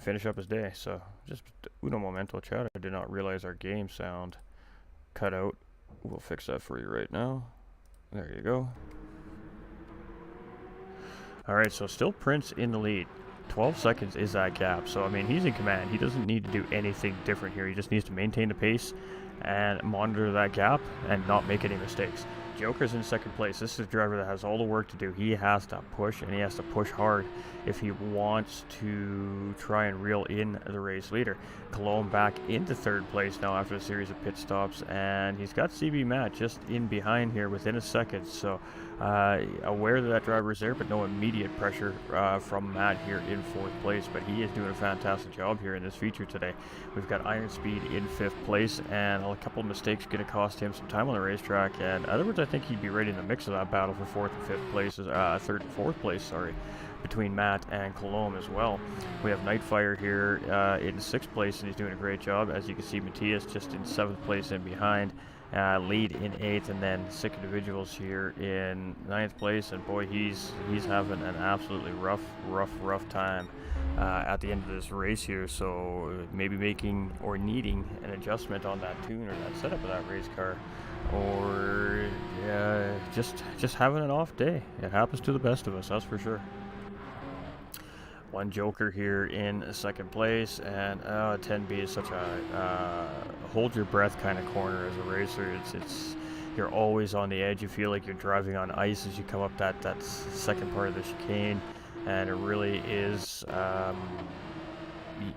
[SPEAKER 1] finish up his day. So just uno momento, chat. I did not realize our game sound cut out. We'll fix that for you right now. There you go. All right, so still Prince in the lead. 12 seconds is that gap. So, I mean, he's in command. He doesn't need to do anything different here. He just needs to maintain the pace and monitor that gap and not make any mistakes. Joker's in second place. This is a driver that has all the work to do. He has to push, and he has to push hard if he wants to try and reel in the race leader. Cologne back into third place now after a series of pit stops, and he's got CB Matt just in behind here within a second. So aware that that driver is there, but no immediate pressure from Matt here in fourth place. But he is doing a fantastic job here in this feature today. We've got Iron Speed in fifth place, and a couple of mistakes going to cost him some time on the racetrack. And in other words, I think he'd be right in the mix of that battle for fourth and fifth places, third and fourth place, sorry, between Matt and Cologne as well. We have Nightfire here in sixth place, and he's doing a great job. As you can see, Matthias just in seventh place in behind. Lead in eighth, and then 6 individuals here in ninth place. And boy, he's having an absolutely rough time at the end of this race here. So maybe making or needing an adjustment on that tune or that setup of that race car, or just having an off day. It happens to the best of us, that's for sure. One Joker here in second place, and 10B is such a hold your breath kind of corner as a racer. It's you're always on the edge. You feel like you're driving on ice as you come up that second part of the chicane, and it really is.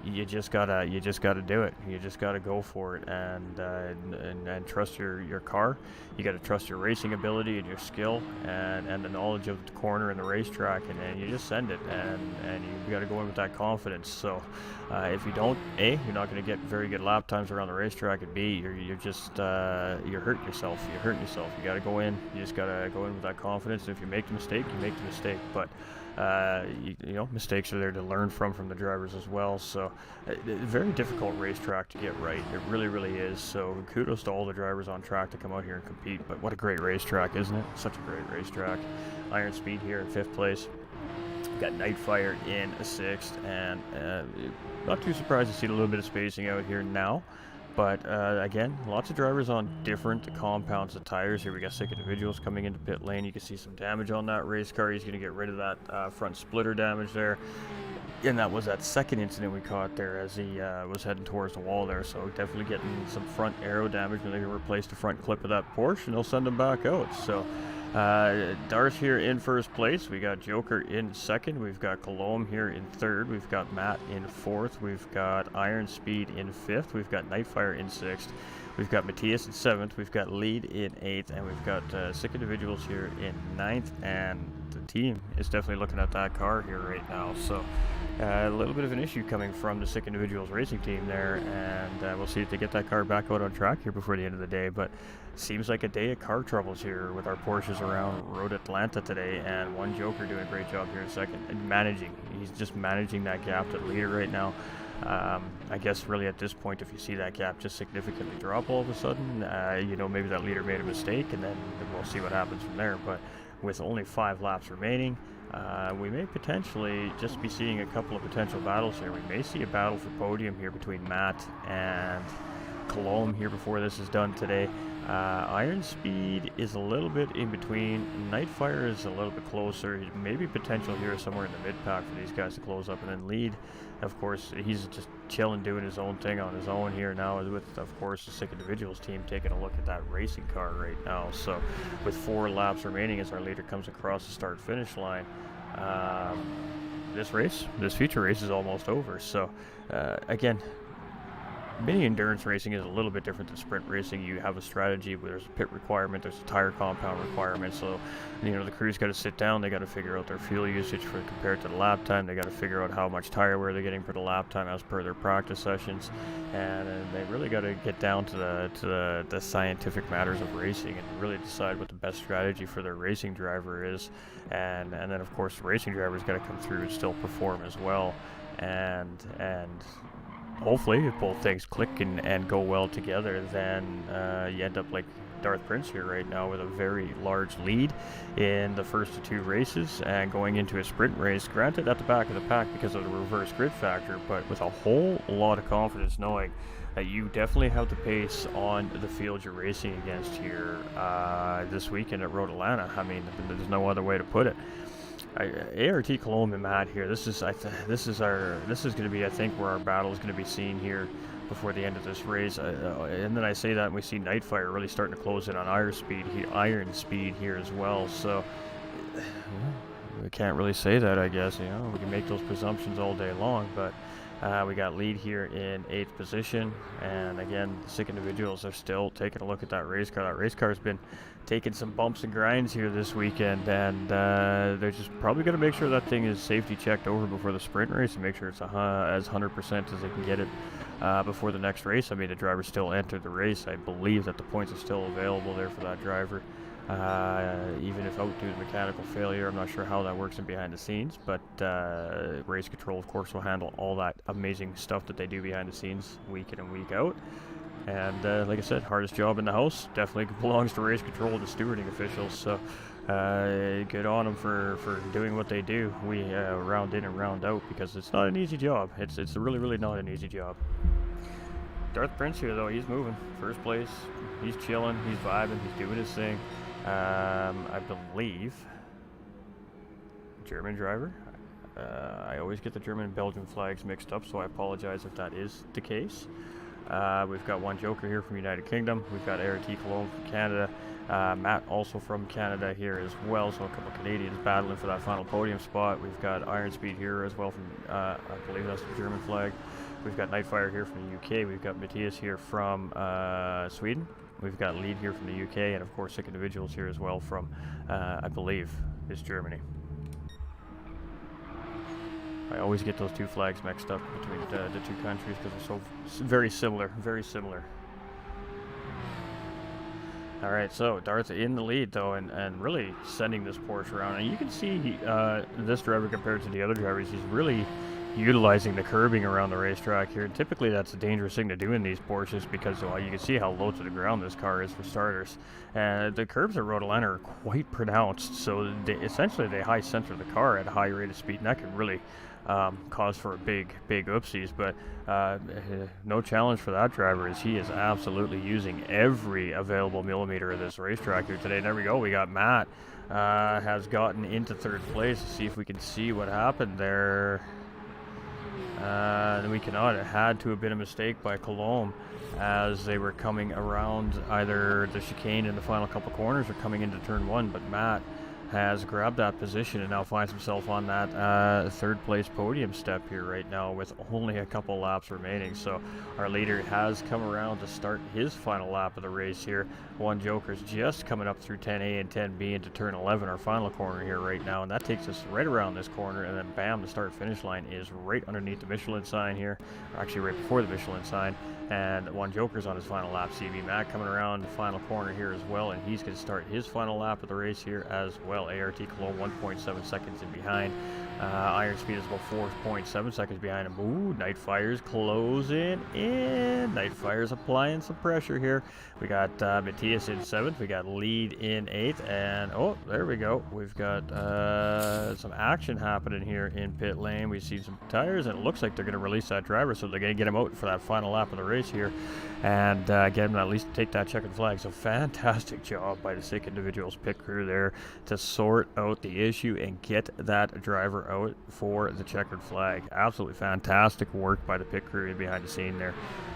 [SPEAKER 1] You just gotta do it. You just gotta go for it, and trust your car. You gotta trust your racing ability and your skill and the knowledge of the corner and the racetrack, and then you just send it, and you gotta go in with that confidence. So if you don't, A, you're not gonna get very good lap times around the racetrack, and B, you're just you're hurting yourself. You gotta go in. You just gotta go in with that confidence. And if you make the mistake, you make the mistake. But You know, mistakes are there to learn from the drivers as well. So, very difficult racetrack to get right. It really, really is. So, kudos to all the drivers on track to come out here and compete. But what a great racetrack, isn't it? Such a great racetrack. Iron Speed here in 5th place. We've got Nightfire in 6th, and not too surprised to see a little bit of spacing out here now. But again, lots of drivers on different compounds of tires. Here we got Sick Individuals coming into pit lane. You can see some damage on that race car. He's going to get rid of that front splitter damage there. And that was that second incident we caught there as he was heading towards the wall there. So definitely getting some front aero damage. And they're going to replace the front clip of that Porsche, and they'll send him back out. So Darth here in 1st place. We got Joker in 2nd. We've got Colomb here in 3rd. We've got Matt in 4th. We've got Iron Speed in 5th. We've got Nightfire in 6th. We've got Matthias in 7th. We've got Lead in 8th. And we've got Sick Individuals here in 9th. And the team is definitely looking at that car here right now. So a little bit of an issue coming from the Sick Individuals racing team there. And we'll see if they get that car back out on track here before the end of the day. But seems like a day of car troubles here with our Porsches around Road Atlanta today, and one Joker doing a great job here in 2nd and managing. He's just managing that gap to the leader right now. I guess really at this point, if you see that gap just significantly drop all of a sudden, you know, maybe that leader made a mistake, and then we'll see what happens from there. But with only 5 laps remaining, we may potentially just be seeing a couple of potential battles here. We may see a battle for podium here between Matt and Colomb here before this is done today. Iron Speed is a little bit in between. Nightfire is a little bit closer. Maybe potential here somewhere in the mid-pack for these guys to close up. And then Lead, of course, he's just chilling, doing his own thing on his own here now with, of course, the Sick Individuals team taking a look at that racing car right now. So with 4 laps remaining as our leader comes across the start-finish line, this feature race is almost over. So, again, mini endurance racing is a little bit different than sprint racing. You have a strategy where there's a pit requirement, there's a tire compound requirement. So, you know, the crew's got to sit down, they got to figure out their fuel usage for compared to the lap time. They got to figure out how much tire wear they're getting for the lap time as per their practice sessions, and they really got to get down to the scientific matters of racing and really decide what the best strategy for their racing driver is. And then of course the racing driver's got to come through and still perform as well. And hopefully, if both things click and go well together, then you end up like Darth Prince here right now with a very large lead in the first of 2 races and going into a sprint race. Granted, at the back of the pack because of the reverse grid factor, but with a whole lot of confidence knowing that you definitely have the pace on the field you're racing against here this weekend at Road Atlanta. I mean, there's no other way to put it. ART Colomb and Matt here. This is going to be, I think, where our battle is going to be seen here before the end of this race. And then I say that and we see Nightfire really starting to close in on Iron Speed here as well. So we can't really say that, I guess. You know, we can make those presumptions all day long, but we got Lead here in 8th position, and again, the Sick Individuals are still taking a look at that race car. That race car has been taking some bumps and grinds here this weekend, and they're just probably going to make sure that thing is safety checked over before the sprint race and make sure it's as 100% as they can get it before the next race. I mean, the driver still entered the race. I believe that the points are still available there for that driver. Even if out due to mechanical failure. I'm not sure how that works in behind the scenes, but race control, of course, will handle all that amazing stuff that they do behind the scenes week in and week out. And like I said, hardest job in the house definitely belongs to race control, the stewarding officials. So good on them for doing what they do. We round in and round out because it's not an easy job. It's really, really not an easy job. Darth Prince here, though, he's moving. First place, he's chilling, he's vibing, he's doing his thing. I believe German driver. I always get the German and Belgian flags mixed up, so I apologize if that is the case. We've got one Joker here from United Kingdom. We've got ART Cologne from Canada. Matt also from Canada here as well, so a couple of Canadians battling for that final podium spot. We've got Iron Speed here as well from, I believe that's the German flag. We've got Nightfire here from the UK. We've got Matthias here from Sweden. We've got Lead here from the UK, and of course Sick Individuals here as well from, I believe, is Germany. I always get those 2 flags mixed up between the 2 countries because they're so very similar, very similar. All right, so Darth in the lead though, and really sending this Porsche around. And you can see this driver compared to the other drivers, he's really utilizing the curbing around the racetrack here. Typically, that's a dangerous thing to do in these Porsches because well, you can see how low to the ground this car is for starters. And the curbs at Road Atlanta are quite pronounced, so essentially they high center the car at a high rate of speed, and that can really cause for a big oopsies. But no challenge for that driver as he is absolutely using every available millimeter of this racetrack here today. And there we go. We got Matt has gotten into third place. Let's see if we can see what happened there. We cannot. It had to have been a mistake by Colomb as they were coming around either the chicane in the final couple corners or coming into turn one. But Matt has grabbed that position and now finds himself on that third place podium step here right now with only a couple laps remaining. So our leader has come around to start his final lap of the race here. One Joker's just coming up through 10A and 10B into turn 11, our final corner here right now, and that takes us right around this corner, and then bam, the start finish line is right underneath the Michelin sign here, or actually right before the Michelin sign. And One Joker's on his final lap. CB Mac coming around the final corner here as well, and he's going to start his final lap of the race here as well. ART Cologne 1.7 seconds in behind. Iron Speed is about 4.7 seconds behind him. Ooh, Night Fire's closing in. Night Fire's applying some pressure here. We got Matthias in 7th. We got Lead in 8th. And, oh, there we go. We've got some action happening here in pit lane. We see some tires, and it looks like they're going to release that driver, so they're going to get him out for that final lap of the race here and get him to at least take that checkered flag. So fantastic job by the Sick Individuals pit crew there to sort out the issue and get that driver out for the checkered flag. Absolutely fantastic work by the pit crew behind the scene there.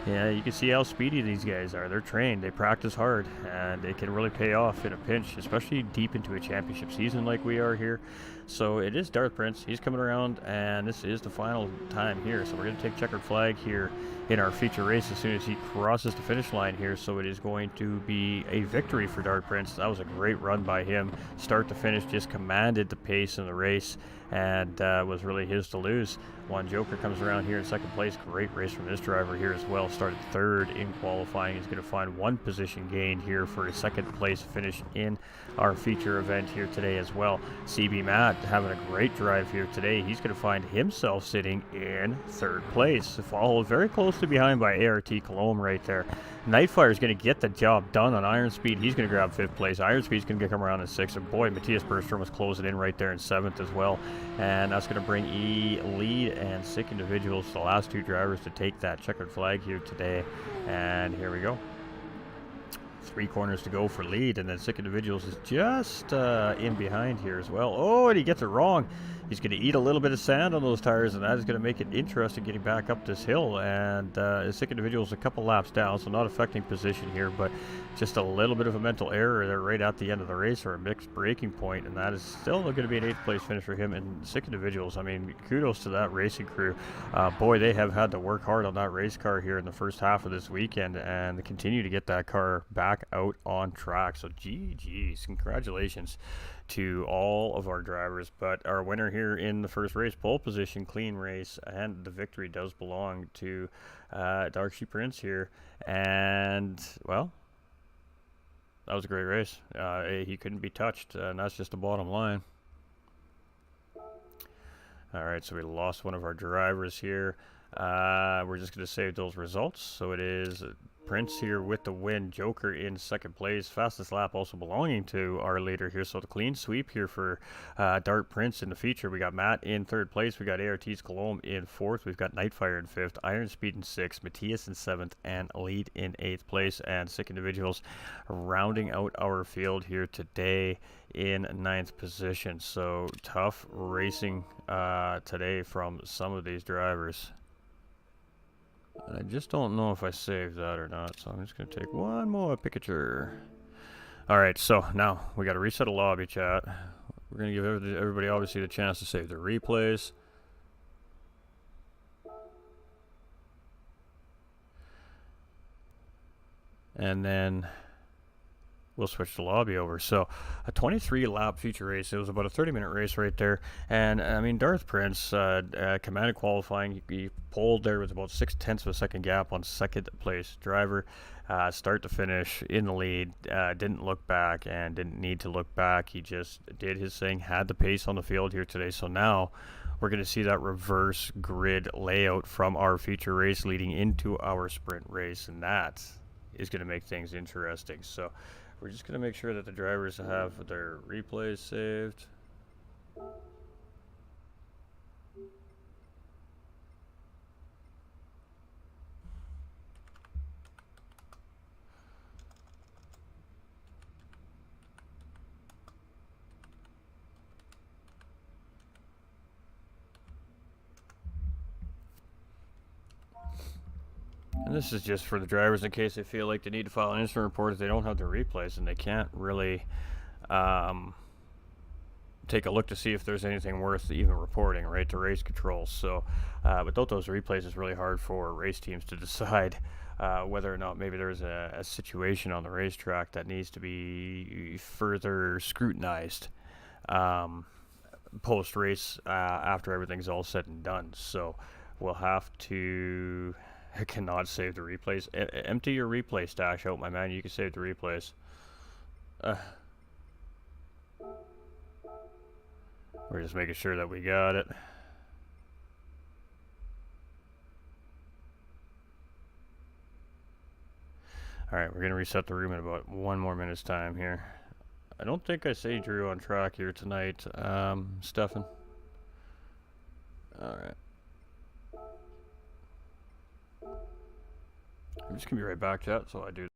[SPEAKER 1] Yeah, you can see how speedy these guys are. They're trained, they practice hard, and it can really pay off in a pinch, especially deep into a championship season like we are here. So it is Darth Prince. He's coming around, and this is the final time here. So we're going to take checkered flag here in our feature race as soon as he crosses the finish line here. So it is going to be a victory for Darth Prince. That was a great run by him. Start to finish, just commanded the pace in the race and was really his to lose. One Joker comes around here in second place. Great race from this driver here as well. Started third in qualifying. He's going to find one position gain here for a second place finish in our feature event here today as well. CB Matt having a great drive here today. He's going to find himself sitting in third place, followed very closely behind by ART Cologne right there. Nightfire is going to get the job done on Iron Speed. He's going to grab 5th place. Iron Speed's going to come around in 6th. And boy, Matthias Bergstrom was closing in right there in 7th as well. And that's going to bring Lead and Sick Individuals, the last two drivers, to take that checkered flag here today. And here we go. 3 corners to go for Lead, and then Sick Individuals is just in behind here as well. Oh, and he gets it wrong. He's going to eat a little bit of sand on those tires, and that is going to make it interesting getting back up this hill. And Sick Individuals a couple laps down, so not affecting position here, but just a little bit of a mental error there right at the end of the race, or a mixed braking point, and that is still going to be an 8th place finish for him. And Sick Individuals, I mean, kudos to that racing crew. Boy, they have had to work hard on that race car here in the first half of this weekend, and they continue to get that car back out on track. So GG's, congratulations to all of our drivers. But our winner here in the first race, pole position, clean race, and the victory does belong to Darkshy Prince here. And well, that was a great race. He couldn't be touched, and that's just the bottom line. All right, so we lost one of our drivers here. We're just going to save those results. So it is Prince here with the win. Joker in second place. Fastest lap also belonging to our leader here. So the clean sweep here for Dart Prince in the feature. We got Matt in third place. We got ART's Cologne in 4th. We've got Nightfire in 5th. Iron Speed in 6th. Matthias in 7th. And Lead in 8th place. And Sick Individuals rounding out our field here today in 9th position. So tough racing today from some of these drivers. And I just don't know if I saved that or not, so I'm just going to take one more picture. Alright, so now we got to reset a lobby chat. We're going to give everybody obviously the chance to save their replays. And then we'll switch the lobby over. So a 23 lap feature race. It was about a 30-minute race right there. And I mean, Darth Prince commanded qualifying. He pulled there with about 6/10 of a second gap on second place driver. Start to finish in the lead, didn't look back and didn't need to look back. He just did his thing, had the pace on the field here today. So now we're going to see that reverse grid layout from our feature race leading into our sprint race, and that is going to make things interesting. So we're just going to make sure that the drivers have their replays saved. And this is just for the drivers in case they feel like they need to file an incident report if they don't have their replays and they can't really take a look to see if there's anything worth even reporting, right, to race controls. So without those replays, it's really hard for race teams to decide whether or not maybe there's a situation on the racetrack that needs to be further scrutinized post-race after everything's all said and done. So we'll have to... I cannot save the replays. Empty your replay stash out, my man. You can save the replays. We're just making sure that we got it. Alright, we're going to reset the room in about 1 more minute's time here. I don't think I say Drew on track here tonight, Stefan. Alright. I'm just going to be right back, chat, so I do.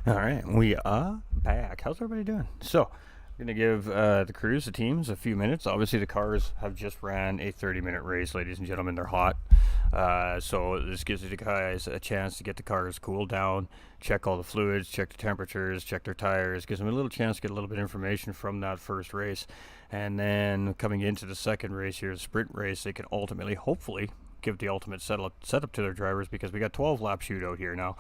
[SPEAKER 1] Alright, we are back. How's everybody doing? So, I'm going to give the crews, the teams, a few minutes. Obviously, the cars have just ran a 30-minute race, ladies and gentlemen. They're hot. So this gives the guys a chance to get the cars cooled down, check all the fluids, check the temperatures, check their tires. Gives them a little chance to get a little bit of information from that first race. And then coming into the second race here, the sprint race, they can ultimately, hopefully, give the ultimate setup to their drivers, because we got 12 lap shootout here now.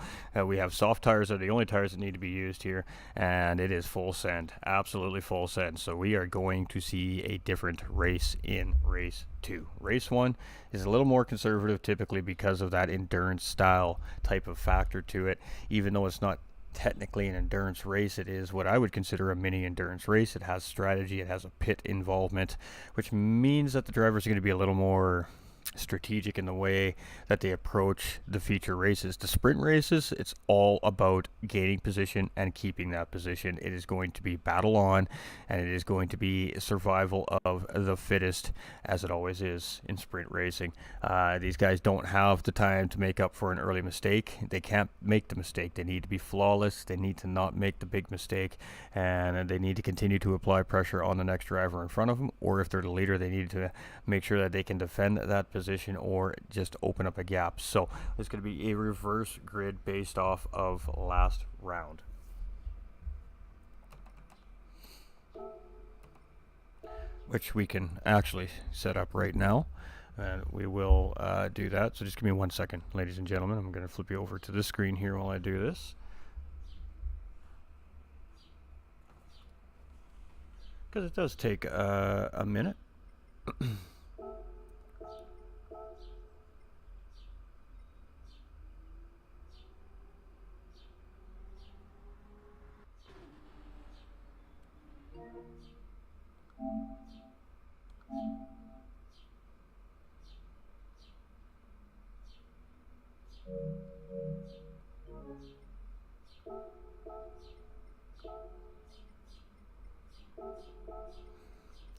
[SPEAKER 1] We have soft tires are the only tires that need to be used here, and it is full send, absolutely full send. So we are going to see a different race in race 2. Race 1 is a little more conservative typically because of that endurance style type of factor to it. Even though it's not technically an endurance race, it is what I would consider a mini endurance race. It has strategy, it has a pit involvement, which means that the drivers are going to be a little more strategic in the way that they approach the feature races. The sprint races, it's all about gaining position and keeping that position. It is going to be battle on, and it is going to be survival of the fittest, as it always is in sprint racing. These guys don't have the time to make up for an early mistake. They can't make the mistake. They need to be flawless. They need to not make the big mistake, and they need to continue to apply pressure on the next driver in front of them, or if they're the leader, they need to make sure that they can defend that position or just open up a gap. So it's going to be a reverse grid based off of last round, which we can actually set up right now, and we will do that. So just give me 1 second, ladies and gentlemen. I'm going to flip you over to this screen here while I do this. because it does take a minute.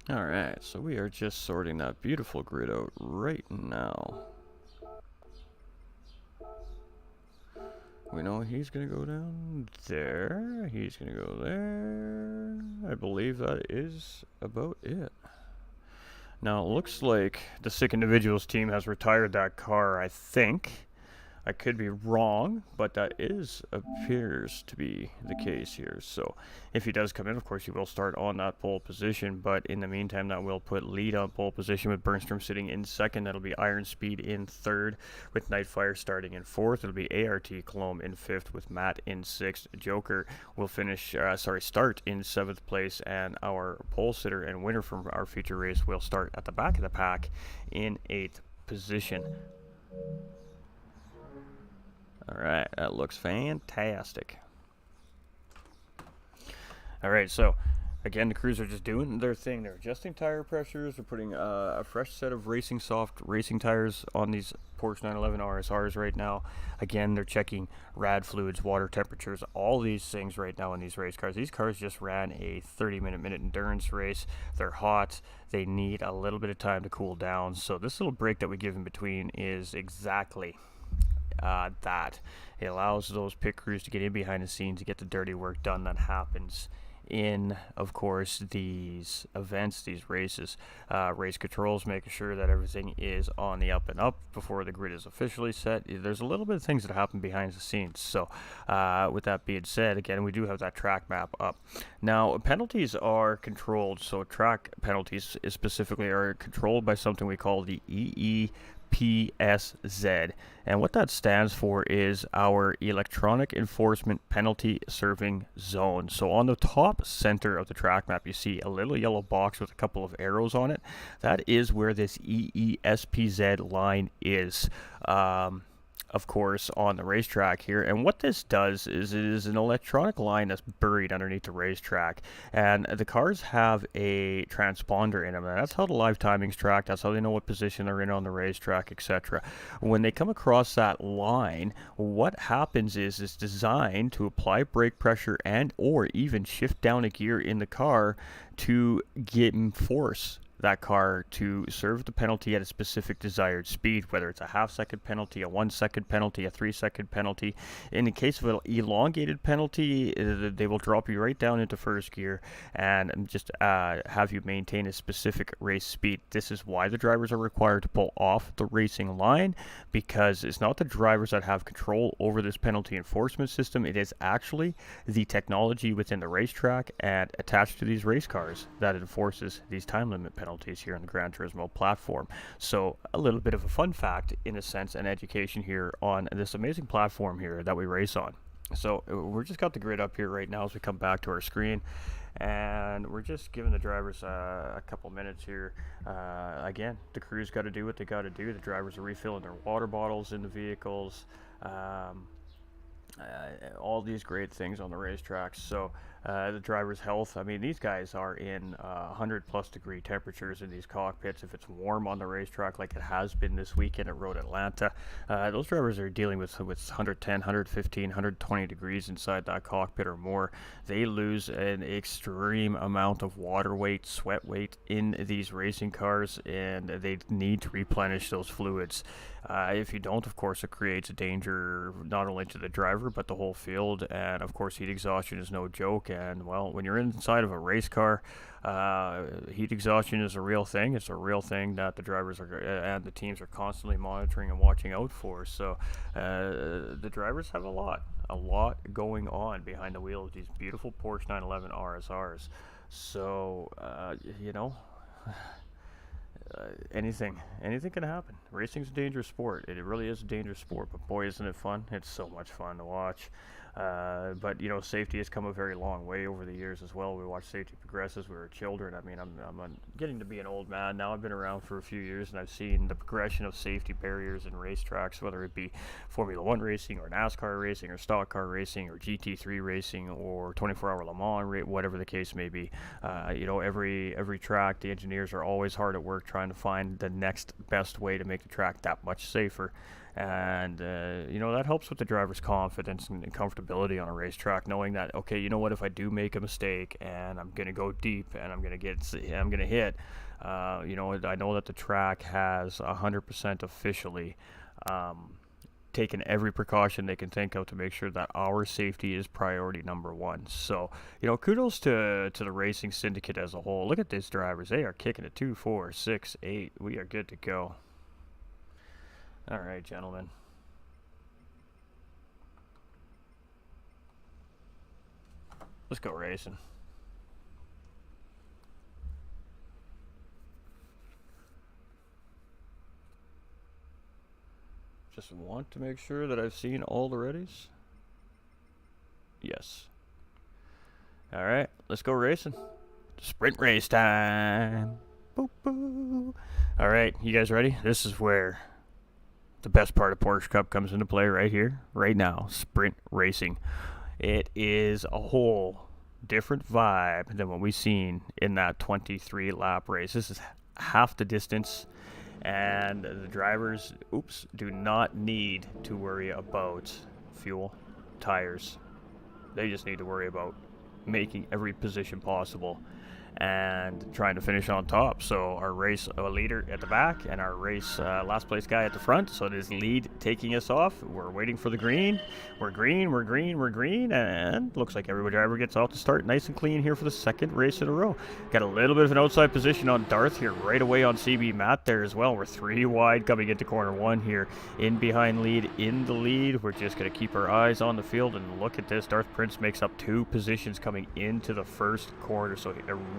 [SPEAKER 1] Alright, so we are just sorting that beautiful grid out right now. We know he's going to go down there. He's going to go there. I believe that is about it. Now, it looks like the Sick Individuals team has retired that car, I think. I could be wrong, but that appears to be the case here. So if he does come in, of course, he will start on that pole position. But in the meantime, that will put Lead on pole position with Burnstrom sitting in second. That'll be Iron Speed in third with Nightfire starting in fourth. It'll be ART Cologne in fifth with Matt in sixth. Joker will start in seventh place. And our pole sitter and winner from our feature race will start at the back of the pack in eighth position. Alright, that looks fantastic. Alright, so again, the crews are just doing their thing. They're adjusting tire pressures. They're putting a fresh set of soft racing tires on these Porsche 911 RSRs right now. Again, they're checking rad fluids, water temperatures, all these things right now in these race cars. These cars just ran a 30-minute endurance race. They're hot. They need a little bit of time to cool down. So this little break that we give in between is exactly that. It allows those pit crews to get in behind the scenes to get the dirty work done that happens in, of course, these events, these races. Race controls, making sure that everything is on the up and up before the grid is officially set. There's a little bit of things that happen behind the scenes. So with that being said, again, we do have that track map up. Now, penalties are controlled. So track penalties specifically are controlled by something we call the EEPSZ, and what that stands for is our Electronic Enforcement Penalty Serving Zone. So on the top center of the track map, you see a little yellow box with a couple of arrows on it. That is where this EESPZ line is. Of course, on the racetrack here. And what this does is it is an electronic line that's buried underneath the racetrack. And the cars have a transponder in them. And that's how the live timing's tracked. That's how they know what position they're in on the racetrack, etc. When they come across that line, what happens is it's designed to apply brake pressure and or even shift down a gear in the car to force that car to serve the penalty at a specific desired speed, whether it's a half-second penalty, a 1-second penalty, a 3-second penalty. In the case of an elongated penalty, they will drop you right down into first gear and just have you maintain a specific race speed. This is why the drivers are required to pull off the racing line, because it's not the drivers that have control over this penalty enforcement system. It is actually the technology within the racetrack and attached to these race cars that enforces these time limit penalties here on the Gran Turismo platform. So a little bit of a fun fact, in a sense, and education here on this amazing platform here that we race on. So we're just got the grid up here right now as we come back to our screen, and we're just giving the drivers a couple minutes here. Again, the crew's got to do what they got to do. The drivers are refilling their water bottles in the vehicles. All these great things on the racetracks. So the driver's health, I mean, these guys are in 100 plus degree temperatures in these cockpits. If it's warm on the racetrack like it has been this weekend at Road Atlanta, those drivers are dealing with 110, 115, 120 degrees inside that cockpit or more. They lose an extreme amount of water weight, sweat weight in these racing cars, and they need to replenish those fluids. If you don't, of course, it creates a danger not only to the driver but the whole field. And of course, heat exhaustion is no joke. And well, when you're inside of a race car, heat exhaustion is a real thing. It's a real thing that the drivers are and the teams are constantly monitoring and watching out for. So the drivers have a lot going on behind the wheel of these beautiful Porsche 911 RSRs. So you know. Anything can happen. Racing's a dangerous sport. It really is a dangerous sport, but boy, isn't it fun. It's so much fun to watch. But you know, safety has come a very long way over the years as well. We watched safety progress as we were children. I mean, I'm getting to be an old man now. I've been around for a few years, and I've seen the progression of safety barriers in racetracks, whether it be Formula One racing or NASCAR racing or stock car racing or GT3 racing or 24-hour Le Mans, whatever the case may be. You know, every track, the engineers are always hard at work trying to find the next best way to make the track that much safer. And you know, that helps with the driver's confidence and comfortability on a racetrack, knowing that, okay, you know what, if I do make a mistake and I'm gonna go deep and I'm gonna hit, you know, I know that the track has 100% officially taken every precaution they can think of to make sure that our safety is priority number one. So, you know, kudos to the racing syndicate as a whole. Look at these drivers; they are kicking it 2, 4, 6, 8. We are good to go. All right, gentlemen. Let's go racing. Just want to make sure that I've seen all the readies. Yes. All right, let's go racing. Sprint race time. Boop, boop. All right, you guys ready? This is where the best part of Porsche Cup comes into play right here, right now. Sprint racing. It is a whole different vibe than what we've seen in that 23 lap race. This is half the distance, and the drivers, do not need to worry about fuel, tires. They just need to worry about making every position possible and trying to finish on top. So our race leader at the back and our race last place guy at the front. So it is lead taking us off. We're waiting for the green. We're green, and looks like every driver gets off to start nice and clean here for the second race in a row. Got a little bit of an outside position on Darth here, right away on CB Matt there as well. We're 3 wide coming into corner 1 here. In behind lead, in the lead. We're just going to keep our eyes on the field, and look at this. Darth Prince makes up 2 positions coming into the first corner. So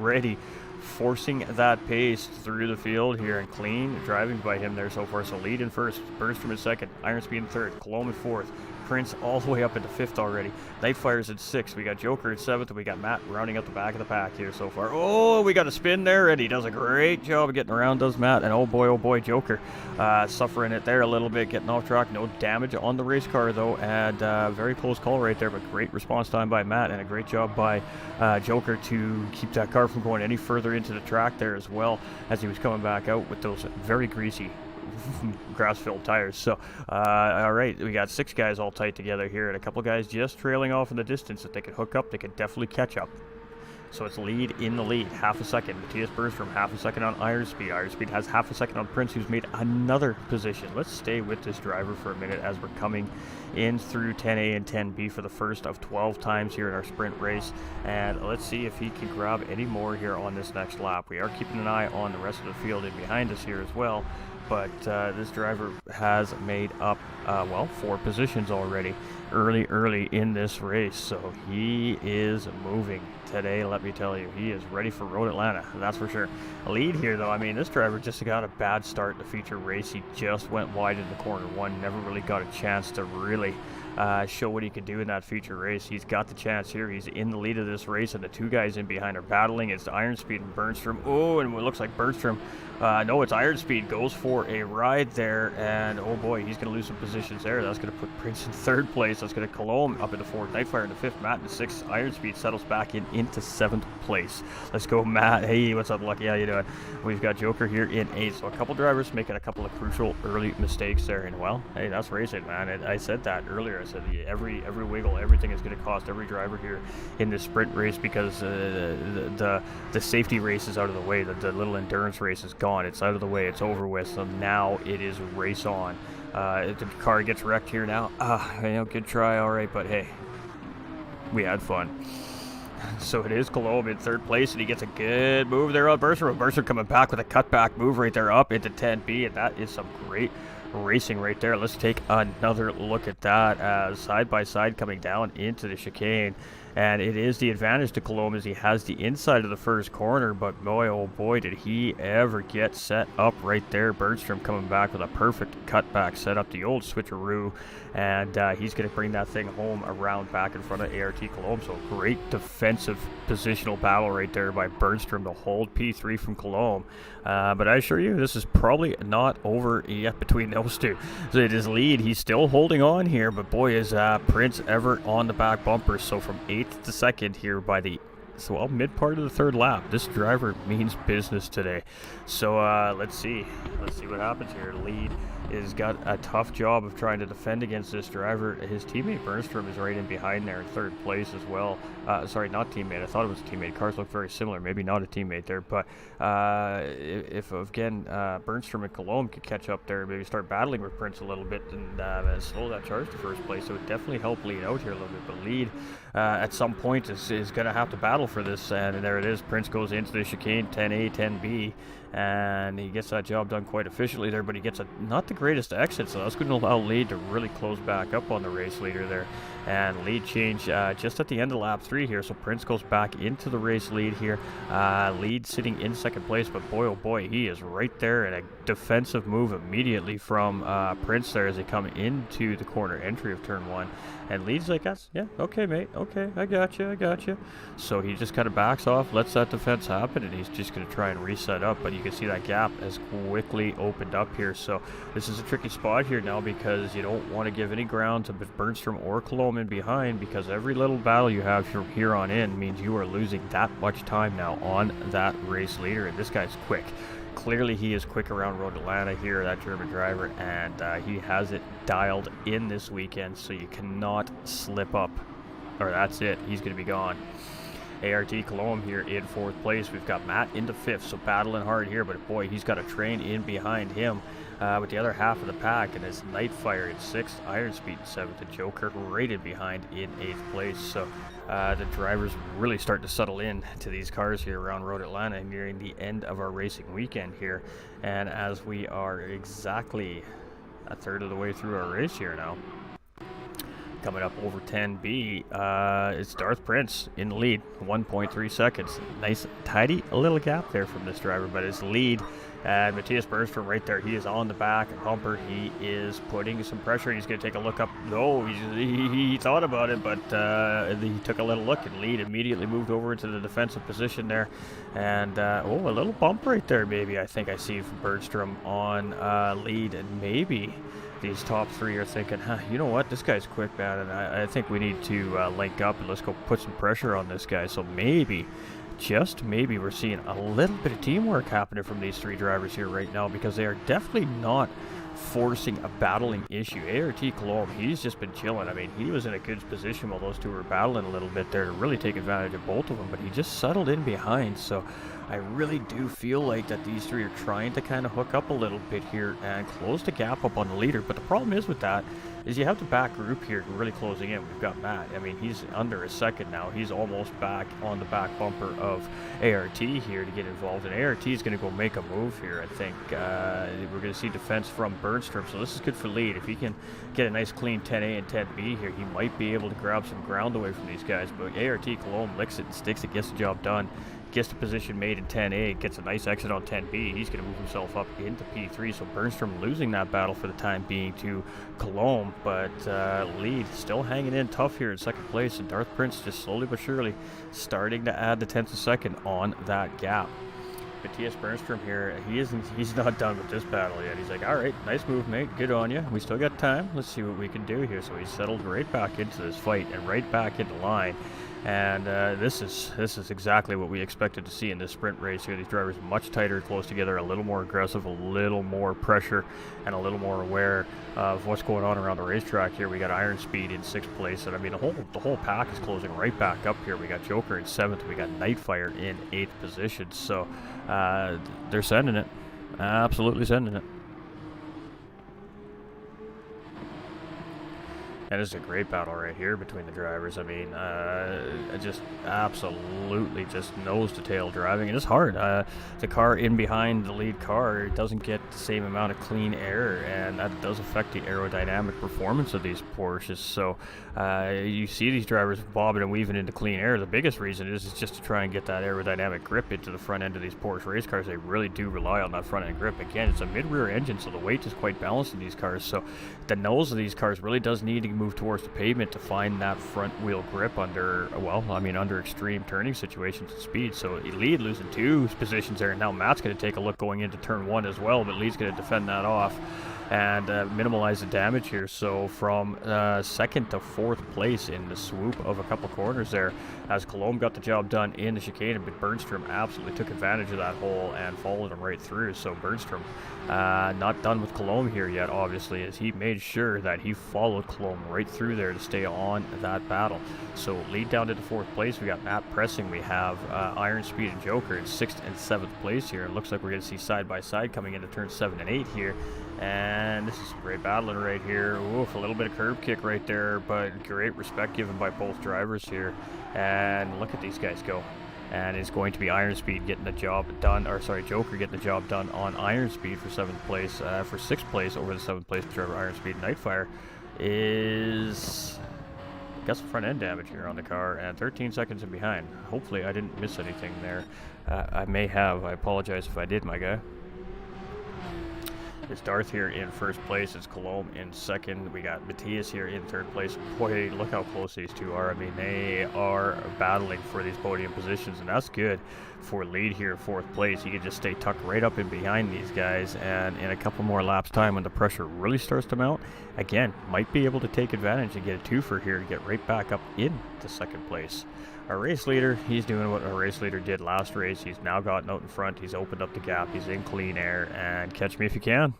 [SPEAKER 1] already forcing that pace through the field here, and clean driving by him there so far. So lead in first, Bergstrom in second, Iron Speed in third, Colom in fourth, Prince all the way up into fifth already. Nightfire's in 6th. We got Joker in 7th, and we got Matt rounding up the back of the pack here so far. Oh, we got a spin there, and he does a great job of getting around, does Matt. And oh boy, Joker suffering it there a little bit, getting off track. No damage on the race car though, and very close call right there, but great response time by Matt, and a great job by Joker to keep that car from going any further into the track there as well, as he was coming back out with those very greasy grass-filled tires. So all right, we got 6 guys all tight together here, and a couple guys just trailing off in the distance. If they could hook up, they could definitely catch up. So it's lead in the lead, half a second. Matthias Bergstrom, half a second on Iron Speed. Iron Speed has half a second on Prince, who's made another position. Let's stay with this driver for a minute as we're coming in through 10A and 10B for the first of 12 times here in our sprint race. And let's see if he can grab any more here on this next lap. We are keeping an eye on the rest of the field in behind us here as well. But this driver has made up, 4 positions already early in this race. So he is moving today, let me tell you. He is ready for Road Atlanta, that's for sure. A lead here, though. I mean, this driver just got a bad start in the feature race. He just went wide into corner 1, never really got a chance to really show what he could do in that feature race. He's got the chance here. He's in the lead of this race, and the 2 guys in behind are battling. It's Iron Speed and Bergstrom. Oh, and it looks like Bergstrom, no, it's Iron Speed, goes for a ride there, and oh boy, he's going to lose some positions there. That's going to put Prince in 3rd place. That's going to Colom up into 4th, Nightfire into 5th, Matt in 6th. Iron Speed settles back into 7th place. Let's go, Matt. Hey, what's up, Lucky? How you doing? We've got Joker here in 8th. So a couple drivers making a couple of crucial early mistakes there, and well, hey, that's racing, man. I said that earlier. I said every wiggle, everything is going to cost every driver here in this sprint race, because the safety race is out of the way. The little endurance race is gone. It's out of the way. It's over with. So now it is race on. The car gets wrecked here now. Good try, all right, but hey, we had fun. So it is Colom in 3rd place, and he gets a good move there on Bergstrom. Bergstrom coming back with a cutback move right there up into 10B, and that is some great racing right there. Let's take another look at that as side by side coming down into the chicane. And it is the advantage to Colomb as he has the inside of the first corner, but boy, oh boy, did he ever get set up right there. Bergstrom coming back with a perfect cutback set up, the old switcheroo, and he's going to bring that thing home around back in front of ART Colomb. So great defensive positional battle right there by Bergstrom to hold P3 from Colomb. But I assure you, this is probably not over yet between those two. So it is lead. He's still holding on here, but boy, is Prince ever on the back bumper. So from 8th to 2nd here by the mid part of the third lap. This driver means business today. So let's see what happens here. Lead has got a tough job of trying to defend against this driver. His teammate Bergstrom is right in behind there in 3rd place as well. Sorry, not teammate. I thought it was a teammate. Cars look very similar. Maybe not a teammate there, but if again Bergstrom and Colomb could catch up there and maybe start battling with Prince a little bit and slow that charge to first place, it would definitely help Lead out here a little bit. But Lead at some point is going to have to battle for this, and there it is. Prince goes into the chicane, 10A, 10B, and he gets that job done quite efficiently there, but he gets not the greatest exit, so that's going to allow Lead to really close back up on the race leader there. And lead change just at the end of lap 3 here, so Prince goes back into the race lead here. Lead sitting in 2nd place, but boy, oh boy, he is right there, and a defensive move immediately from Prince there as they come into the corner entry of turn 1. And Lead's like, yeah, okay, mate, okay, I got you. So he just kind of backs off, lets that defense happen, and he's just going to try and reset up. But you can see that gap has quickly opened up here. So this is a tricky spot here now because you don't want to give any ground to Bergstrom or Colomb in behind, because every little battle you have from here on in means you are losing that much time now on that race leader. And this guy's quick. Clearly he is quick around Road Atlanta here, that German driver, and he has it dialed in this weekend, so you cannot slip up, or that's it, he's going to be gone. ART Colomb here in 4th place. We've got Matt into 5th, so battling hard here, but boy, he's got a train in behind him with the other half of the pack, and it's Nightfire in 6th, Iron Speed in 7th, and Joker right in behind in 8th place. So the drivers really start to settle in to these cars here around Road Atlanta, nearing the end of our racing weekend here. And as we are exactly a third of the way through our race here now, coming up over 10B, it's Darth Prince in the lead, 1.3 seconds. Nice, tidy little gap there from this driver, but his lead. And Matthias Bergstrom right there, he is on the back bumper. He is putting some pressure. He's going to take a look up. No, he thought about it, but he took a little look, and Lead immediately moved over into the defensive position there. And, a little bump right there, maybe, I think I see from Bergstrom on Lead. And maybe these top 3 are thinking, you know what, this guy's quick, man, and I think we need to link up and let's go put some pressure on this guy. So maybe, just maybe, we're seeing a little bit of teamwork happening from these 3 drivers here right now, because they are definitely not forcing a battling issue. ART Colomb, he's just been chilling. I mean, he was in a good position while those two were battling a little bit there to really take advantage of both of them, but he just settled in behind. So I really do feel like that these 3 are trying to kind of hook up a little bit here and close the gap up on the leader. But the problem is with that is you have the back group here really closing in. We've got Matt. I mean, he's under a second now. He's almost back on the back bumper of ART here to get involved. And ART is going to go make a move here, I think. We're going to see defense from Bergstrom. So this is good for Lead. If he can get a nice clean 10A and 10B here, he might be able to grab some ground away from these guys. But ART Colomb licks it and sticks it, gets the job done. Gets the position made in 10A, gets a nice exit on 10B. He's going to move himself up into P3, so Bergstrom losing that battle for the time being to Colomb, but Lead still hanging in tough here in 2nd place, and Darth Prince just slowly but surely starting to add the 10th of second on that gap. Matthias Bergstrom here, he's not done with this battle yet. He's like, all right, nice move, mate, good on you. We still got time. Let's see what we can do here. So he settled right back into this fight and right back into line. And this is exactly what we expected to see in this sprint race here. These drivers much tighter, close together, a little more aggressive, a little more pressure, and a little more aware of what's going on around the racetrack here. We got Iron Speed in 6th place, and I mean the whole pack is closing right back up here. We got Joker in 7th, we got Nightfire in 8th position. So they're sending it, absolutely sending it. And this is a great battle right here between the drivers. I mean, just absolutely just nose to tail driving. It is hard. The car in behind the lead car doesn't get the same amount of clean air, and that does affect the aerodynamic performance of these Porsches. So you see these drivers bobbing and weaving into clean air. The biggest reason is just to try and get that aerodynamic grip into the front end of these Porsche race cars. They really do rely on that front end grip. Again, it's a mid-rear engine, so the weight is quite balanced in these cars. So the nose of these cars really does need to move towards the pavement to find that front wheel grip under, well, I mean, under extreme turning situations and speed. So lead losing 2 positions there, and now Matt's going to take a look going into turn 1 as well, but lead's going to defend that off and minimize the damage here. So from 2nd to 4th place in the swoop of a couple corners there, as Colomb got the job done in the chicane, but Bernstrom absolutely took advantage of that hole and followed him right through. So Bernstrom not done with Colomb here yet, obviously, as he made sure that he followed Colomb right through there to stay on that battle. So lead down to the 4th place. We got Matt pressing. We have Iron Speed and Joker in 6th and 7th place here. It looks like we're going to see side by side coming into turn 7 and 8 here. And this is great battling right here. Oof, a little bit of curb kick right there, but great respect given by both drivers here. And look at these guys go. And it's going to be Iron Speed getting the job done, or sorry, Joker getting the job done on Iron Speed for 7th place. For 6th place over the 7th place driver Iron Speed. Nightfire is got some front end damage here on the car, and 13 seconds in behind. Hopefully I didn't miss anything there. I may have. I apologize if I did, my guy. It's Darth here in 1st place. It's Colomb in 2nd. We got Matthias here in 3rd place. Boy, look how close these two are. I mean, they are battling for these podium positions, and that's good for lead here, 4th place. He can just stay tucked right up in behind these guys, and in a couple more laps time, when the pressure really starts to mount, again, might be able to take advantage and get a twofer here to get right back up into 2nd place. Our race leader, he's doing what our race leader did last race. He's now gotten out in front. He's opened up the gap. He's in clean air, and catch me if you can,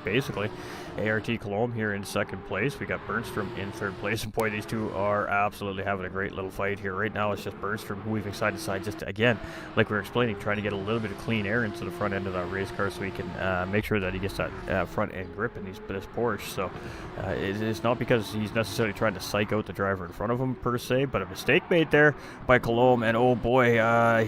[SPEAKER 1] basically. ART Colomb here in 2nd place. We got Bernstrom in 3rd place. And boy, these two are absolutely having a great little fight here. Right now, it's just Bernstrom weaving side to side, just to, again, like we were explaining, trying to get a little bit of clean air into the front end of that race car so he can make sure that he gets that front end grip in this Porsche. So it's not because he's necessarily trying to psych out the driver in front of him per se, but a mistake made there by Colomb. And oh boy, he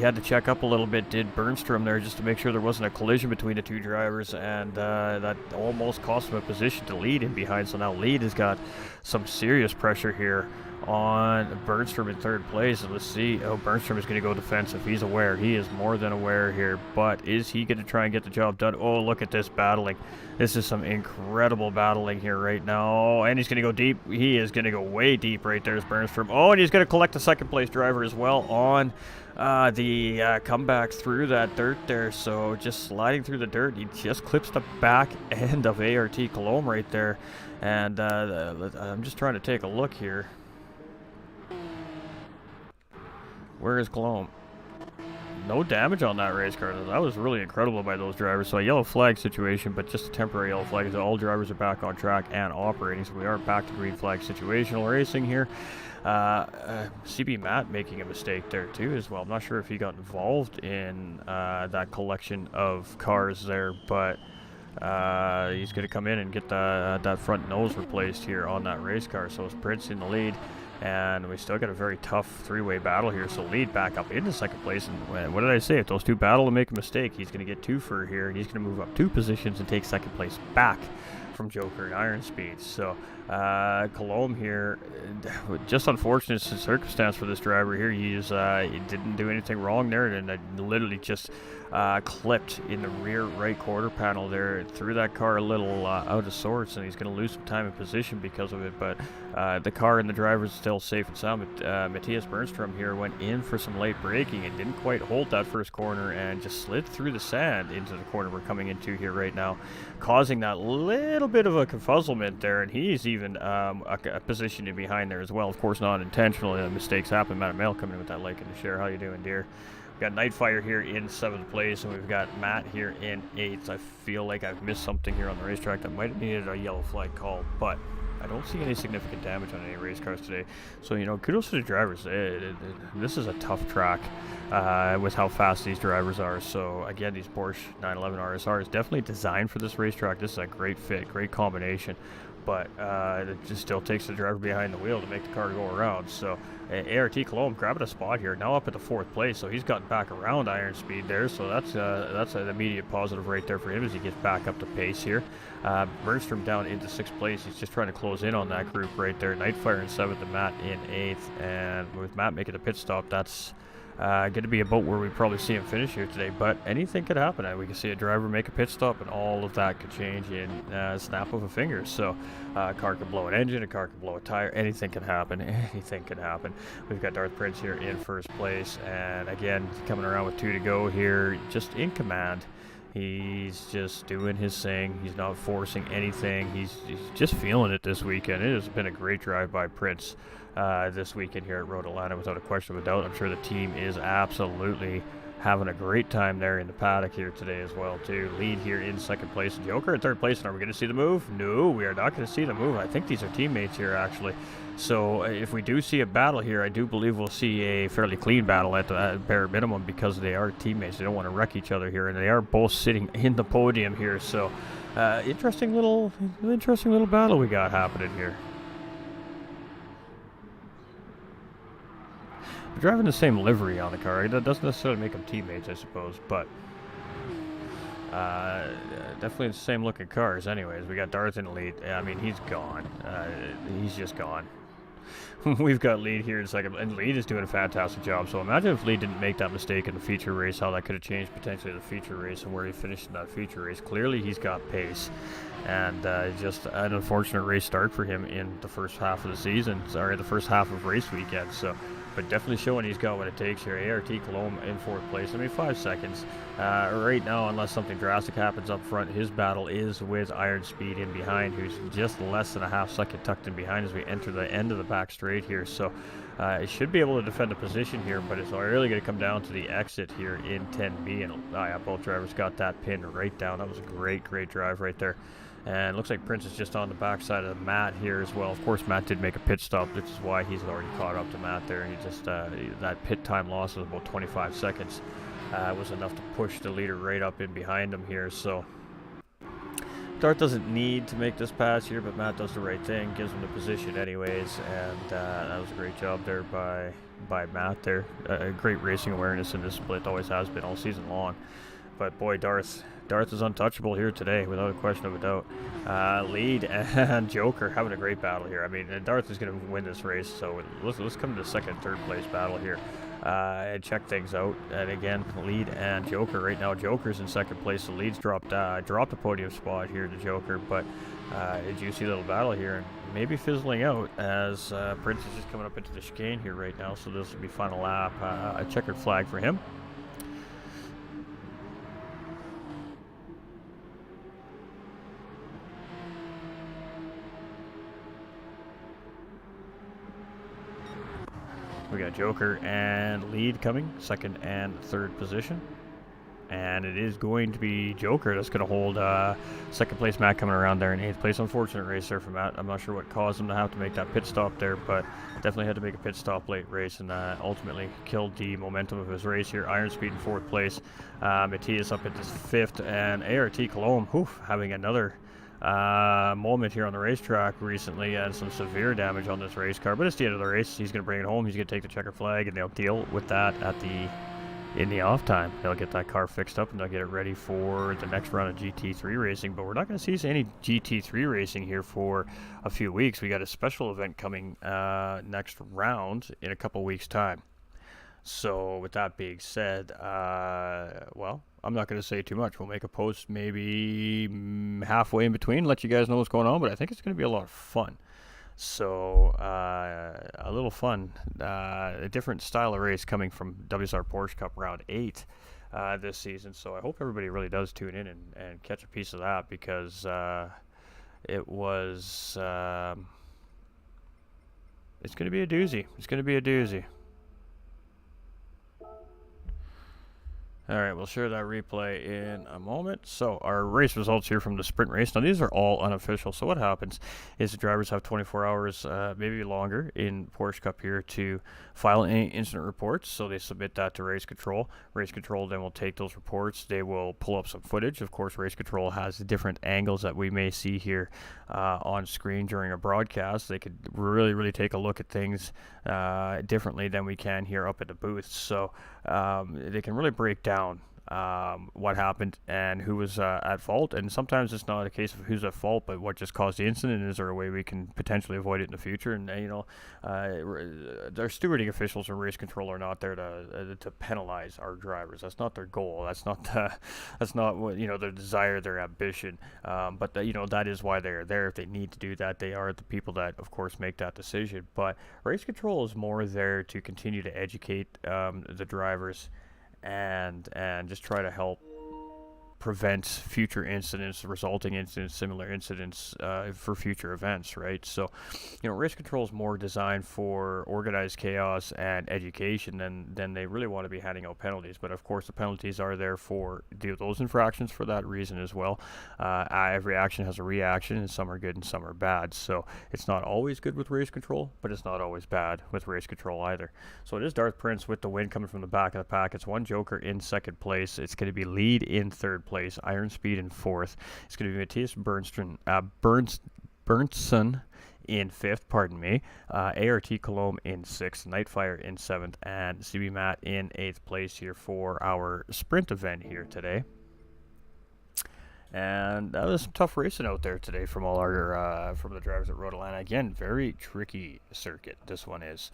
[SPEAKER 1] had to check up a little bit, did Bernstrom there, just to make sure there wasn't a collision between the two drivers, and that almost cost him a position to lead in behind. So now lead has got some serious pressure here on Bernstrom in 3rd place, and let's see. Oh, Bernstrom is going to go defensive. He's aware. He is more than aware here, but is he going to try and get the job done? Oh, look at this battling. This is some incredible battling here right now, and he's going to go deep. He is going to go way deep right there, is Bernstrom. Oh, and he's going to collect the 2nd place driver as well on the comeback through that dirt there. So just sliding through the dirt, he just clips the back end of ART Colomb right there. And I'm just trying to take a look here. Where is Colomb? No damage on that race car. That was really incredible by those drivers. So a yellow flag situation, but just a temporary yellow flag, as all drivers are back on track and operating. So we are back to green flag situational racing here. CB Matt making a mistake there too as well. I'm not sure if he got involved in that collection of cars there, but he's going to come in and get that front nose replaced here on that race car. So it's Prince in the lead, and we still got a very tough three-way battle here. So lead back up into 2nd place, and what did I say? If those two battle and make a mistake, he's going to get 2 for here, and he's going to move up 2 positions and take 2nd place back from Joker and Iron Speed. So Colomb here, just unfortunate circumstance for this driver here. He didn't do anything wrong there, and literally just clipped in the rear right quarter panel there, threw that car a little out of sorts, and he's going to lose some time in position because of it. But the car and the driver is still safe and sound. Matthias Bernstrom here went in for some late braking and didn't quite hold that first corner, and just slid through the sand into the corner we're coming into here right now, causing that little bit of a confuzzlement there. And he's even a position in behind there as well. Of course, not intentional. Mistakes happen. Matt Mail coming in with that like and the share. How you doing, dear? We've got Nightfire here in 7th place, and we've got Matt here in 8th. I feel like I've missed something here on the racetrack that might have needed a yellow flag call, but I don't see any significant damage on any race cars today. So, kudos to the drivers. This is a tough track with how fast these drivers are. So, again, these Porsche 911 RSR is definitely designed for this racetrack. This is a great fit, great combination. but it just still takes the driver behind the wheel to make the car go around. So ART Cologne grabbing a spot here, now up at the 4th place, so he's gotten back around Iron Speed there, so that's an immediate positive right there for him as he gets back up to pace here. Bernstrom down into 6th place, he's just trying to close in on that group right there. Nightfire in 7th and Matt in 8th, and with Matt making a pit stop, that's going to be about where we probably see him finish here today, but anything could happen. We can see a driver make a pit stop, and all of that could change in a snap of a finger. So a car could blow an engine, a car could blow a tire, anything can happen. Anything can happen. We've got Darth Prince here in 1st place, and again, coming around with 2 to go here, just in command. He's just doing his thing. He's not forcing anything. He's just feeling it this weekend. It has been a great drive by Prince this weekend here at Road Atlanta, without a question of a doubt. I'm sure the team is absolutely having a great time there in the paddock here today as well, too. Lead here in 2nd place. Joker in 3rd place. And are we going to see the move? No, we are not going to see the move. I think these are teammates here, actually. So if we do see a battle here, I do believe we'll see a fairly clean battle at the bare minimum, because they are teammates. They don't want to wreck each other here, and they are both sitting in the podium here. So interesting little battle we got happening here. They're driving the same livery on the car. That doesn't necessarily make them teammates, I suppose, but definitely the same looking cars. Anyways, we got Darth in the lead. I mean, he's gone. He's just gone. We've got Lead here in 2nd, and Lead is doing a fantastic job. So imagine if Lead didn't make that mistake in the feature race, how that could have changed potentially the feature race and where he finished in that feature race. Clearly, he's got pace, and just an unfortunate race start for him in the first half of the season, or the first half of race weekend. So, but definitely showing he's got what it takes here. ART Cologne in 4th place. I mean, 5 seconds. Right now, unless something drastic happens up front, his battle is with Iron Speed in behind, who's just less than a half second tucked in behind as we enter the end of the back straight here. So it should be able to defend the position here, but it's really going to come down to the exit here in 10B. And both drivers got that pin right down. That was a great drive right there. And it looks like Prince is just on the backside of Matt here as well. Of course, Matt did make a pit stop, which is why he's already caught up to Matt there. He just that pit time loss was about 25 seconds. Was enough to push the leader right up in behind him here. So Darth doesn't need to make this pass here, but Matt does the right thing, gives him the position anyways, and that was a great job there by Matt there. Great racing awareness in this split, always has been all season long. But boy, Darth is untouchable here today, without a question of a doubt. Lead and Joker having a great battle here. I mean, Darth is going to win this race, so let's come to the 2nd, 3rd place battle here and check things out. And again, Lead and Joker right now. Joker's in 2nd place, so Lead's dropped a podium spot here to Joker, but a juicy little battle here, and maybe fizzling out as Prince is just coming up into the chicane here right now, so this will be final lap. A checkered flag for him. We got Joker and Lead coming, 2nd and 3rd position. And it is going to be Joker that's going to hold 2nd place. Matt coming around there in 8th place. Unfortunate race there for Matt. I'm not sure what caused him to have to make that pit stop there, but definitely had to make a pit stop late race, and ultimately killed the momentum of his race here. Iron Speed in 4th place. Matthias up into 5th, and ART Cologne, having another moment here on the racetrack recently, and some severe damage on this race car, but it's the end of the race. He's going to bring it home. He's going to take the checker flag, and they'll deal with that in the off time. They'll get that car fixed up, and they'll get it ready for the next round of GT3 racing. But we're not going to see any GT3 racing here for a few weeks. We got a special event coming next round in a couple weeks time. So with that being said, well, I'm not going to say too much. We'll make a post maybe halfway in between, let you guys know what's going on, but I think it's going to be a lot of fun. So a little fun, a different style of race coming from WSR Porsche Cup Round 8 this season. So I hope everybody really does tune in and catch a piece of that, because it was, it's going to be a doozy. It's going to be a doozy. All right, we'll share that replay in a moment. So our race results here from the sprint race. Now these are all unofficial. So what happens is the drivers have 24 hours, maybe longer, in Porsche Cup here to file any incident reports. So they submit that to race control. Race control then will take those reports. They will pull up some footage. Of course, race control has different angles that we may see here on screen during a broadcast. They could really take a look at things differently than we can here up at the booth. So they can really break down what happened and who was at fault. And sometimes it's not a case of who's at fault, but what just caused the incident. Is there a way we can potentially avoid it in the future? And their stewarding officials and race control are not there to penalize our drivers. That's not their goal. That's not what their desire, their ambition. But that is why they're there. If they need to do that, they are the people that, of course, make that decision. But race control is more there to continue to educate the drivers and just try to help prevent future incidents, resulting incidents, similar incidents for future events, right? So, race control is more designed for organized chaos and education than they really want to be handing out penalties. But of course, the penalties are there for those infractions for that reason as well. Every action has a reaction, and some are good and some are bad. So it's not always good with race control, but it's not always bad with race control either. So it is Darth Prince with the win coming from the back of the pack. It's one Joker in second place. It's going to be Lead in third place, Iron Speed in fourth. It's going to be Matthias Berntson in fifth, ART Colombe in sixth, Nightfire in seventh, and CB Matt in eighth place here for our sprint event here today. And that was some tough racing out there today from all our from the drivers at Road Atlanta. Again, very tricky circuit this one is.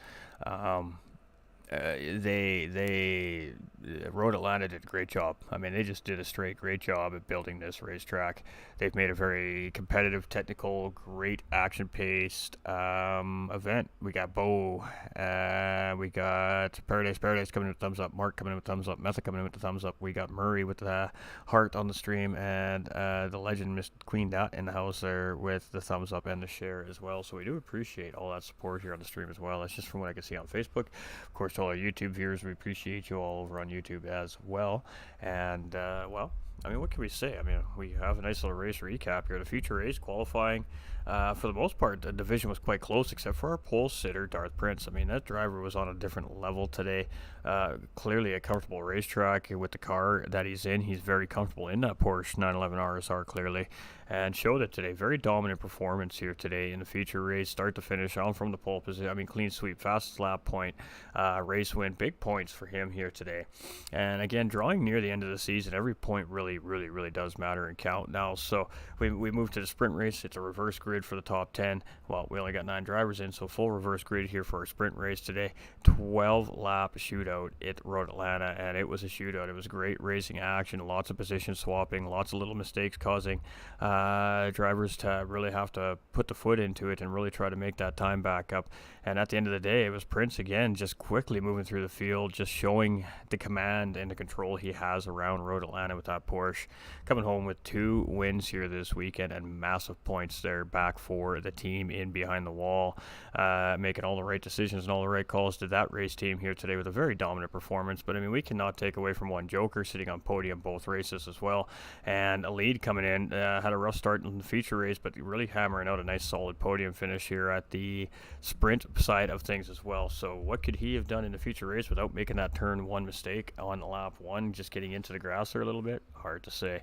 [SPEAKER 1] Road Atlanta did a great job. I mean, they just did a straight great job at building this racetrack. They've made a very competitive, technical, great action-paced event. We got Bo, we got Paradise coming in with thumbs up, Mark coming in with thumbs up, Method coming in with the thumbs up. We got Murray with the heart on the stream, and the legend Miss Queen Dot in the house there with the thumbs up and the share as well. So we do appreciate all that support here on the stream as well. That's just from what I can see on Facebook. Of course, to all our YouTube viewers, we appreciate you all over on YouTube as well. And, what can we say? I mean, we have a nice little race recap here. The feature race qualifying, for the most part, the division was quite close, except for our pole sitter, Darth Prince. I mean, that driver was on a different level today. Clearly a comfortable racetrack with the car that he's in. He's very comfortable in that Porsche 911 RSR, clearly, and showed it today. Very dominant performance here today in the feature race, start to finish, on from the pole position. I mean, clean sweep, fastest lap point, race win, big points for him here today. And again, drawing near the end of the season, every point really does matter and count now. So we move to the sprint race. It's a reverse grid for the top 10. Well, we only got 9 drivers in, so full reverse grid here for our sprint race today. 12-lap shootout at Road Atlanta, and it was a shootout. It was great racing action, lots of position swapping, lots of little mistakes causing drivers to really have to put the foot into it and really try to make that time back up. And at the end of the day, it was Prince again, just quickly moving through the field, just showing the command and the control he has around Road Atlanta with that Porsche. Coming home with 2 wins here this weekend and massive points there back for the team in behind the wall, making all the right decisions and all the right calls to that race team here today with a very dominant performance. But I mean, we cannot take away from one Joker sitting on podium both races as well, and a lead coming in, had a rough start in the feature race, but really hammering out a nice solid podium finish here at the sprint side of things as well. So what could he have done in the feature race without making that turn 1 mistake on lap 1, just getting into the grass there a little bit? Hard to say.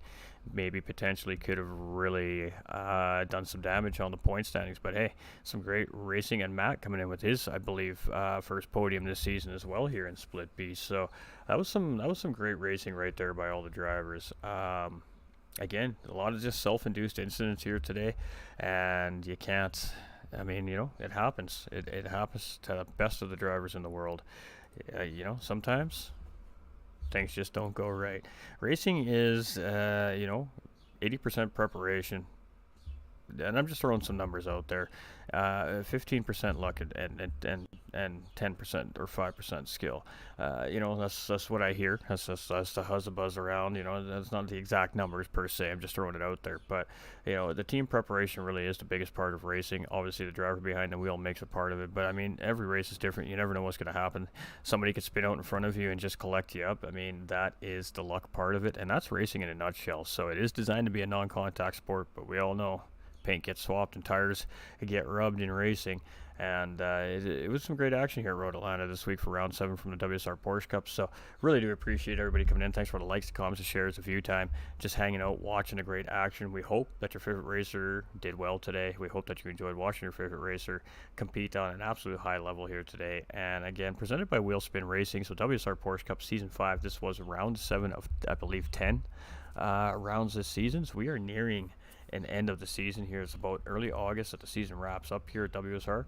[SPEAKER 1] Maybe potentially could have really done some damage on the point standings. But hey, some great racing, and Matt coming in with his, I believe, first podium this season as well here in Split B. So that was some great racing right there by all the drivers. Again, a lot of just self-induced incidents here today, and you can't. I mean, it happens. It happens to the best of the drivers in the world. Sometimes things just don't go right. Racing is, 80% preparation. And I'm just throwing some numbers out there. 15% luck and and 10% or 5% skill. That's what I hear. That's the buzz around. That's not the exact numbers per se. I'm just throwing it out there. But the team preparation really is the biggest part of racing. Obviously, the driver behind the wheel makes a part of it. But I mean, every race is different. You never know what's going to happen. Somebody could spin out in front of you and just collect you up. I mean, that is the luck part of it, and that's racing in a nutshell. So it is designed to be a non-contact sport, but we all know paint gets swapped and tires get rubbed in racing. And it was some great action here at Road Atlanta this week for round 7 from the WSR Porsche Cup. So really do appreciate everybody coming in. Thanks for the likes, the comments, the shares, the view time, just hanging out, watching the great action. We hope that your favorite racer did well today. We hope that you enjoyed watching your favorite racer compete on an absolute high level here today. And again, presented by Wheelspin Racing. So WSR Porsche Cup Season 5. This was round 7 of, I believe, 10 rounds this season. So we are nearing an end of the season here. It's about early August that the season wraps up here at WSR.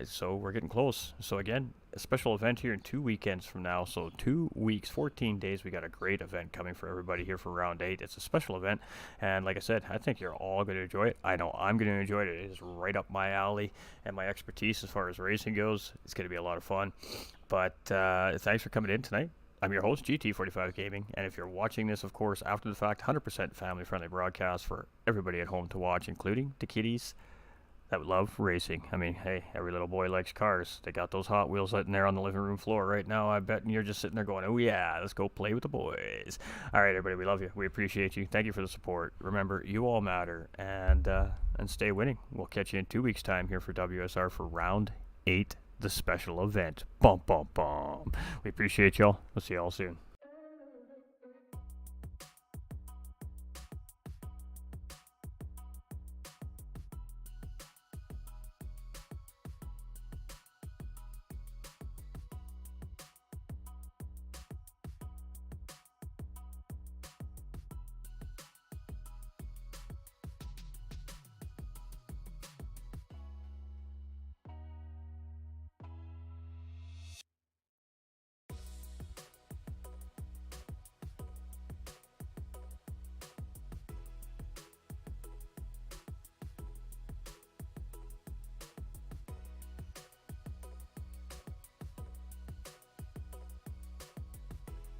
[SPEAKER 1] So we're getting close. So again, a special event here in 2 weekends from now. So 2 weeks, 14 days. We got a great event coming for everybody here for round 8. It's a special event. And like I said, I think you're all going to enjoy it. I know I'm going to enjoy it. It is right up my alley and my expertise as far as racing goes. It's going to be a lot of fun. But thanks for coming in tonight. I'm your host, GT45 Gaming, and if you're watching this, of course, after the fact, 100% family-friendly broadcast for everybody at home to watch, including the kiddies that love racing. I mean, hey, every little boy likes cars. They got those Hot Wheels sitting there on the living room floor right now. I bet you're just sitting there going, oh yeah, let's go play with the boys. All right, everybody, we love you. We appreciate you. Thank you for the support. Remember, you all matter, and stay winning. We'll catch you in 2 weeks' time here for WSR for round 8. The special event. Bum, bum, bum. We appreciate y'all. We'll see y'all soon.